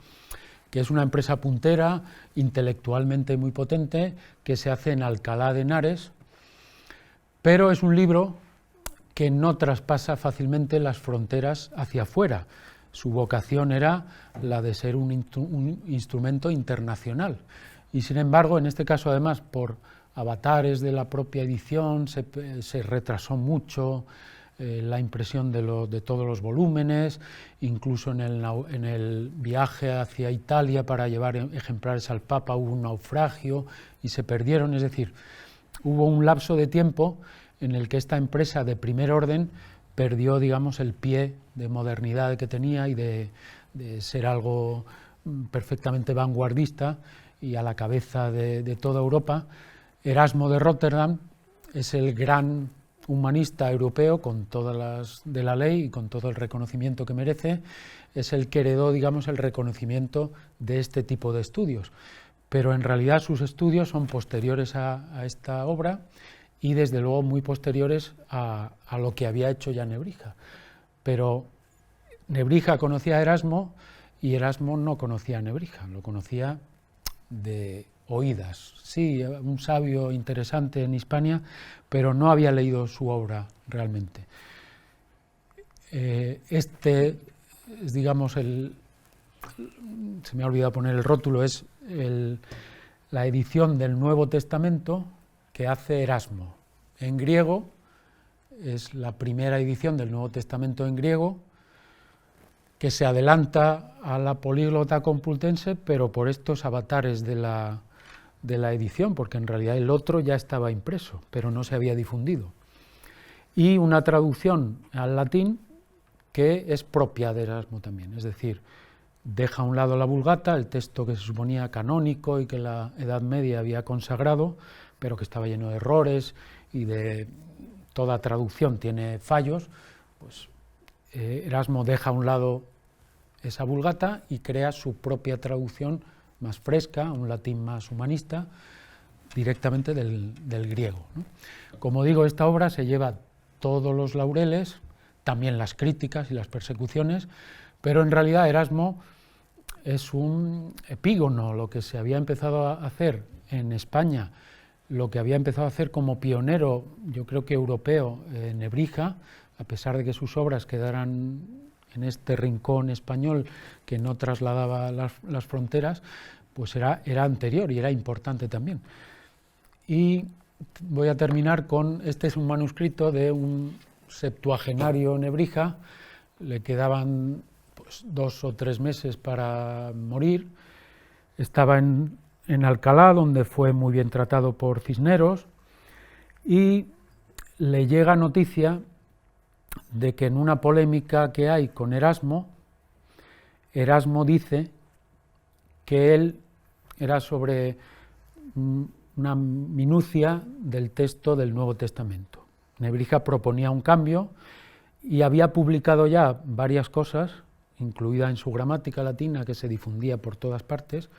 que es una empresa puntera, intelectualmente muy potente, que se hace en Alcalá de Henares, pero es un libro que no traspasa fácilmente las fronteras hacia afuera. Su vocación era la de ser un instrumento internacional. Y sin embargo, en este caso además, por avatares de la propia edición, se retrasó mucho la impresión de todos los volúmenes, incluso en el viaje hacia Italia para llevar ejemplares al Papa hubo un naufragio y se perdieron, es decir, hubo un lapso de tiempo en el que esta empresa de primer orden perdió, digamos, el pie de modernidad que tenía y de ser algo perfectamente vanguardista y a la cabeza de toda Europa. Erasmo de Róterdam es el gran humanista europeo, con todas las de la ley y con todo el reconocimiento que merece, es el que heredó, digamos, el reconocimiento de este tipo de estudios. Pero en realidad sus estudios son posteriores a esta obra y desde luego muy posteriores a lo que había hecho ya Nebrija. Pero Nebrija conocía a Erasmo y Erasmo no conocía a Nebrija, lo conocía de oídas. Sí, un sabio interesante en Hispania, pero no había leído su obra realmente. Este es, digamos, se me ha olvidado poner el rótulo, es la edición del Nuevo Testamento que hace Erasmo. En griego, es la primera edición del Nuevo Testamento en griego, que se adelanta a la Políglota Complutense, pero por estos avatares de la edición, porque en realidad el otro ya estaba impreso, pero no se había difundido. Y una traducción al latín que es propia de Erasmo también, es decir, deja a un lado la Vulgata, el texto que se suponía canónico y que la Edad Media había consagrado, pero que estaba lleno de errores y de toda traducción tiene fallos, pues Erasmo deja a un lado esa Vulgata y crea su propia traducción más fresca, un latín más humanista, directamente del griego, ¿no? Como digo, esta obra se lleva todos los laureles, también las críticas y las persecuciones, pero en realidad Erasmo es un epígono. Lo que se había empezado a hacer en España, lo que había empezado a hacer como pionero, yo creo que europeo, Nebrija, a pesar de que sus obras quedaran en este rincón español que no trasladaba las fronteras, pues era anterior y era importante también. Y voy a terminar con, este es un manuscrito de un septuagenario Nebrija, le quedaban pues 2 o 3 meses para morir, estaba en Alcalá, donde fue muy bien tratado por Cisneros, y le llega noticia de que en una polémica que hay con Erasmo, Erasmo dice que él era sobre una minucia del texto del Nuevo Testamento. Nebrija proponía un cambio y había publicado ya varias cosas, incluida en su gramática latina, que se difundía por todas partes,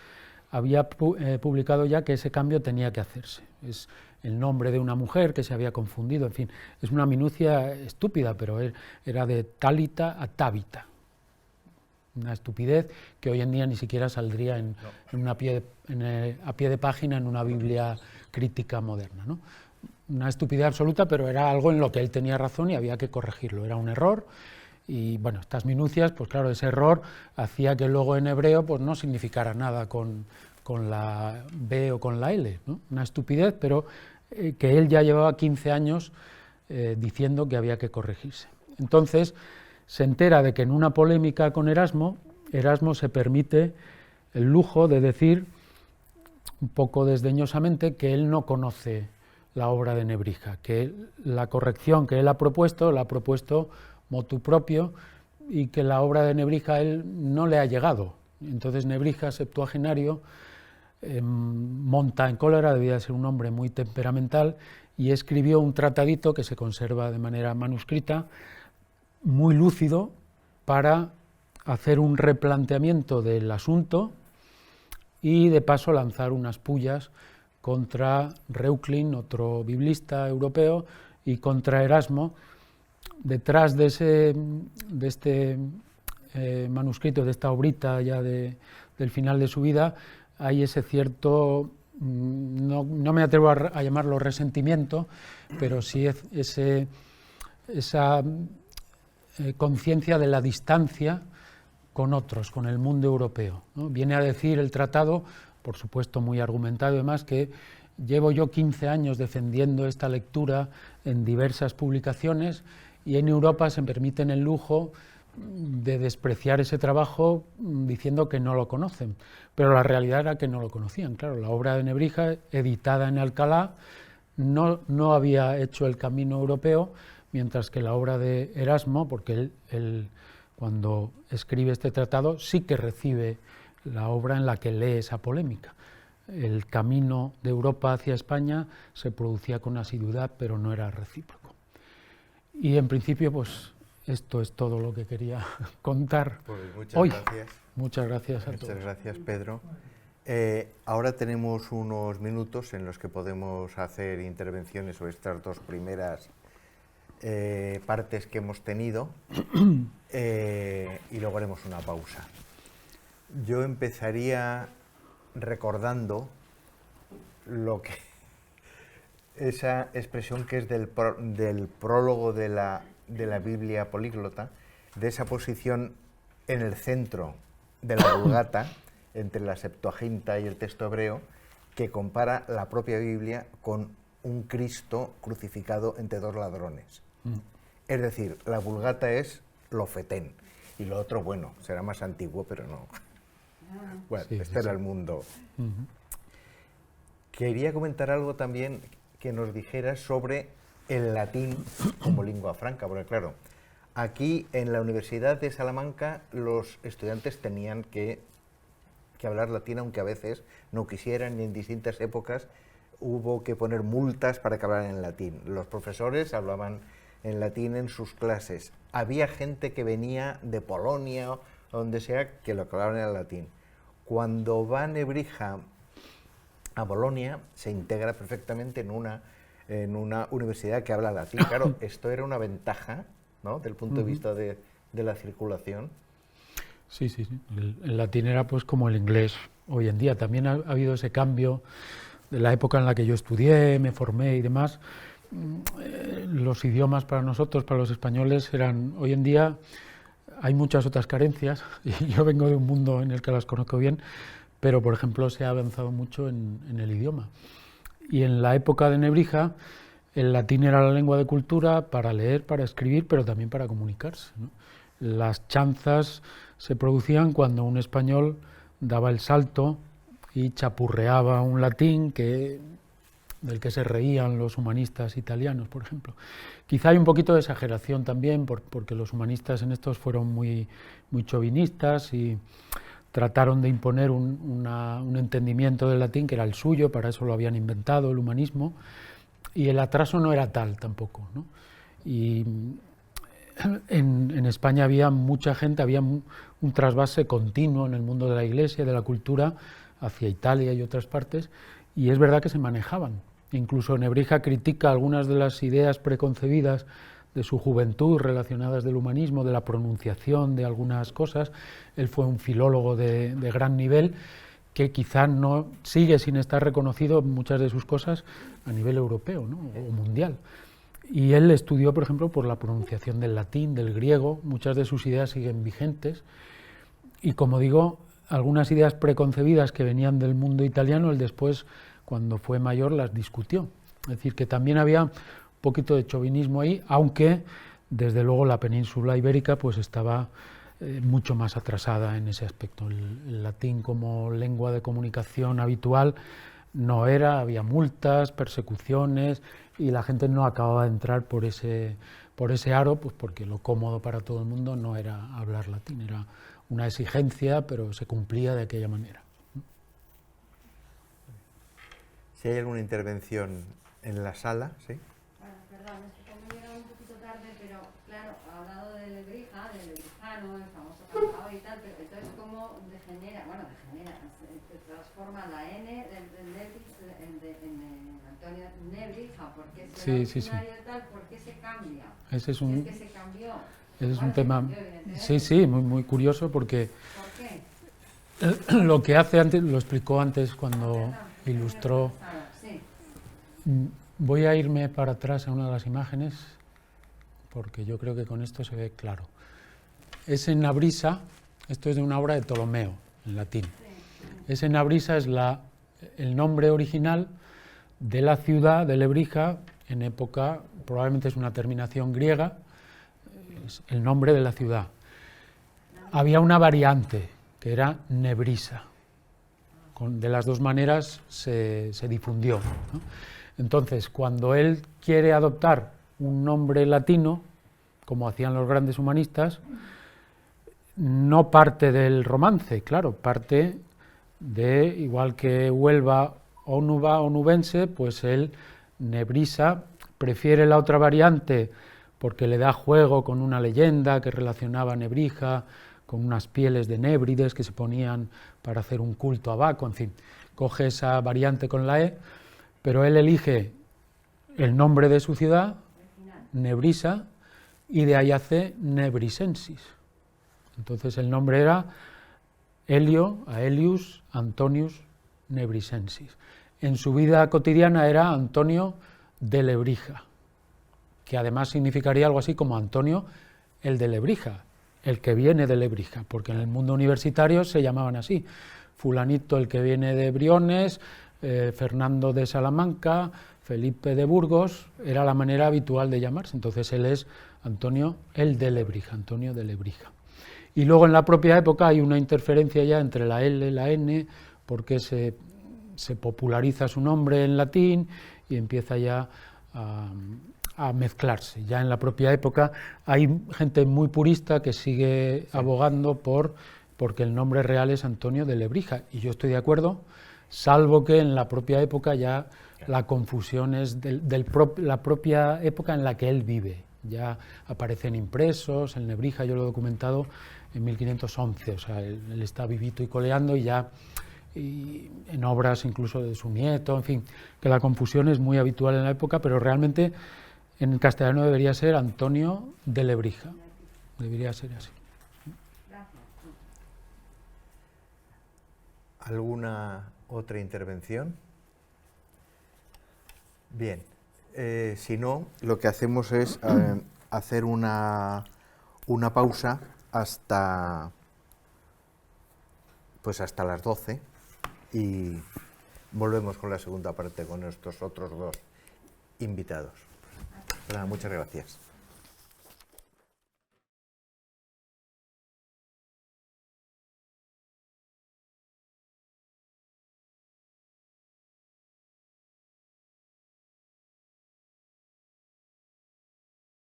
había publicado ya que ese cambio tenía que hacerse. Es el nombre de una mujer que se había confundido, en fin, es una minucia estúpida, pero era de Tálita a Tábita. Una estupidez que hoy en día ni siquiera saldría a pie de página en una Biblia crítica moderna, ¿no? Una estupidez absoluta, pero era algo en lo que él tenía razón y había que corregirlo. Era un error y, bueno, estas minucias, pues claro, ese error hacía que luego en hebreo pues no significara nada con la B o con la L, ¿no? Una estupidez, pero que él ya llevaba 15 años diciendo que había que corregirse. Entonces se entera de que en una polémica con Erasmo se permite el lujo de decir, un poco desdeñosamente, que él no conoce la obra de Nebrija, que la corrección que él ha propuesto, la ha propuesto motu propio, y que la obra de Nebrija a él no le ha llegado. Entonces Nebrija, septuagenario, monta en cólera, debía ser un hombre muy temperamental, y escribió un tratadito que se conserva de manera manuscrita, muy lúcido, para hacer un replanteamiento del asunto y de paso lanzar unas pullas contra Reuchlin, otro biblista europeo, y contra Erasmo. Detrás de este manuscrito, de esta obrita ya del final de su vida, hay ese cierto, no me atrevo a llamarlo resentimiento, pero sí esa conciencia de la distancia con otros, con el mundo europeo, ¿no? Viene a decir el tratado, por supuesto muy argumentado y demás, que llevo yo 15 años defendiendo esta lectura en diversas publicaciones y en Europa se permiten el lujo de despreciar ese trabajo diciendo que no lo conocen, pero la realidad era que no lo conocían. Claro, la obra de Nebrija, editada en Alcalá, no había hecho el camino europeo, mientras que la obra de Erasmo, porque él cuando escribe este tratado sí que recibe la obra en la que lee esa polémica. El camino de Europa hacia España se producía con asiduidad, pero no era recíproco. Y en principio, pues esto es todo lo que quería contar pues hoy. Gracias. Muchas gracias a todos. Muchas gracias, Pedro. Ahora tenemos unos minutos en los que podemos hacer intervenciones sobre estas 2 primeras partes que hemos tenido y luego haremos una pausa. Yo empezaría recordando esa expresión que es del prólogo de la Biblia políglota, de esa posición en el centro de la Vulgata, entre la Septuaginta y el texto hebreo, que compara la propia Biblia con un Cristo crucificado entre 2 ladrones. Es decir, la Vulgata es lo fetén, y lo otro, bueno, será más antiguo, pero no. Bueno, sí, este era el mundo. Quería comentar algo también que nos dijeras sobre el latín como lengua franca, porque claro, aquí en la Universidad de Salamanca los estudiantes tenían que hablar latín, aunque a veces no quisieran, y en distintas épocas hubo que poner multas para que hablaran en latín. Los profesores hablaban en latín en sus clases. Había gente que venía de Polonia o donde sea que lo hablaban en latín. Cuando va Nebrija a Bolonia, se integra perfectamente en una universidad que habla latín. Claro, esto era una ventaja, ¿no?, del punto de vista de la circulación. Sí, sí, sí. El latín era pues como el inglés hoy en día. También ha habido ese cambio de la época en la que yo estudié, me formé y demás. Los idiomas para nosotros, para los españoles, eran... Hoy en día hay muchas otras carencias, y yo vengo de un mundo en el que las conozco bien, pero, por ejemplo, se ha avanzado mucho en el idioma. Y en la época de Nebrija, el latín era la lengua de cultura para leer, para escribir, pero también para comunicarse, ¿no? Las chanzas se producían cuando un español daba el salto y chapurreaba un latín del que se reían los humanistas italianos, por ejemplo. Quizá hay un poquito de exageración también, porque los humanistas en estos fueron muy chauvinistas y trataron de imponer un entendimiento del latín que era el suyo, para eso lo habían inventado, el humanismo, y el atraso no era tal tampoco, ¿no? Y en España había mucha gente, había un trasvase continuo en el mundo de la Iglesia, de la cultura, hacia Italia y otras partes, y es verdad que se manejaban. Incluso Nebrija critica algunas de las ideas preconcebidas de su juventud relacionadas del humanismo, de la pronunciación de algunas cosas. Él fue un filólogo de gran nivel que quizá no sigue sin estar reconocido muchas de sus cosas a nivel europeo, ¿no?, o mundial. Y él estudió, por ejemplo, por la pronunciación del latín, del griego. Muchas de sus ideas siguen vigentes. Y, como digo, algunas ideas preconcebidas que venían del mundo italiano, él después, cuando fue mayor, las discutió. Es decir, que también había un poquito de chauvinismo ahí, aunque, desde luego, la península ibérica pues estaba mucho más atrasada en ese aspecto. El latín como lengua de comunicación habitual no era, había multas, persecuciones, y la gente no acababa de entrar por ese aro, pues porque lo cómodo para todo el mundo no era hablar latín, era una exigencia, pero se cumplía de aquella manera. Si hay alguna intervención en la sala, ¿sí? Bueno, perdón, es que como he llegado un poquito tarde, pero claro, ha hablado de Lebrija, del lebrijano, el famoso cantador y tal, pero entonces cómo degenera, se transforma la N del Nebrija en Antonio Nebrija, ¿por qué se originario tal? ¿Por qué se cambia? Ese es que se cambió. Ese es un tema, sí, muy curioso, porque ¿por qué? Lo que hace antes, lo explicó antes cuando ilustró. Voy a irme para atrás a una de las imágenes, porque yo creo que con esto se ve claro. Es en Nabrisa, esto es de una obra de Ptolomeo, en latín. Ese Nabrisa es el nombre original de la ciudad de Lebrija, en época, probablemente es una terminación griega, es el nombre de la ciudad. Había una variante, que era Nebrisa. De las dos maneras se difundió, ¿no? Entonces, cuando él quiere adoptar un nombre latino, como hacían los grandes humanistas, no parte del romance, claro, parte de, igual que Huelva, Ónuba, onubense, pues él, Nebrisa, prefiere la otra variante porque le da juego con una leyenda que relacionaba Nebrija con unas pieles de nébrides que se ponían para hacer un culto a Baco, en fin, coge esa variante con la E, pero él elige el nombre de su ciudad, Nebrisa, y de ahí hace Nebrisensis. Entonces el nombre era Aelius Antonius Nebrisensis. En su vida cotidiana era Antonio de Lebrija, que además significaría algo así como Antonio el de Lebrija, el que viene de Lebrija, porque en el mundo universitario se llamaban así: fulanito el que viene de Briones, Fernando de Salamanca, Felipe de Burgos, era la manera habitual de llamarse. Entonces él es Antonio el de Lebrija, Antonio de Lebrija. Y luego en la propia época hay una interferencia ya entre la L y la N, porque se populariza su nombre en latín y empieza ya a mezclarse. Ya en la propia época hay gente muy purista que sigue abogando porque el nombre real es Antonio de Lebrija, y yo estoy de acuerdo, salvo que en la propia época ya La confusión es la propia época en la que él vive. Ya aparecen impresos, el Nebrija yo lo he documentado en 1511, o sea, él está vivito y coleando y ya en obras incluso de su nieto, en fin, que la confusión es muy habitual en la época, pero realmente en castellano debería ser Antonio de Lebrija, debería ser así. ¿Alguna otra intervención? Bien, si no, lo que hacemos es hacer una pausa hasta las 12 y volvemos con la segunda parte con estos otros dos invitados. Muchas gracias.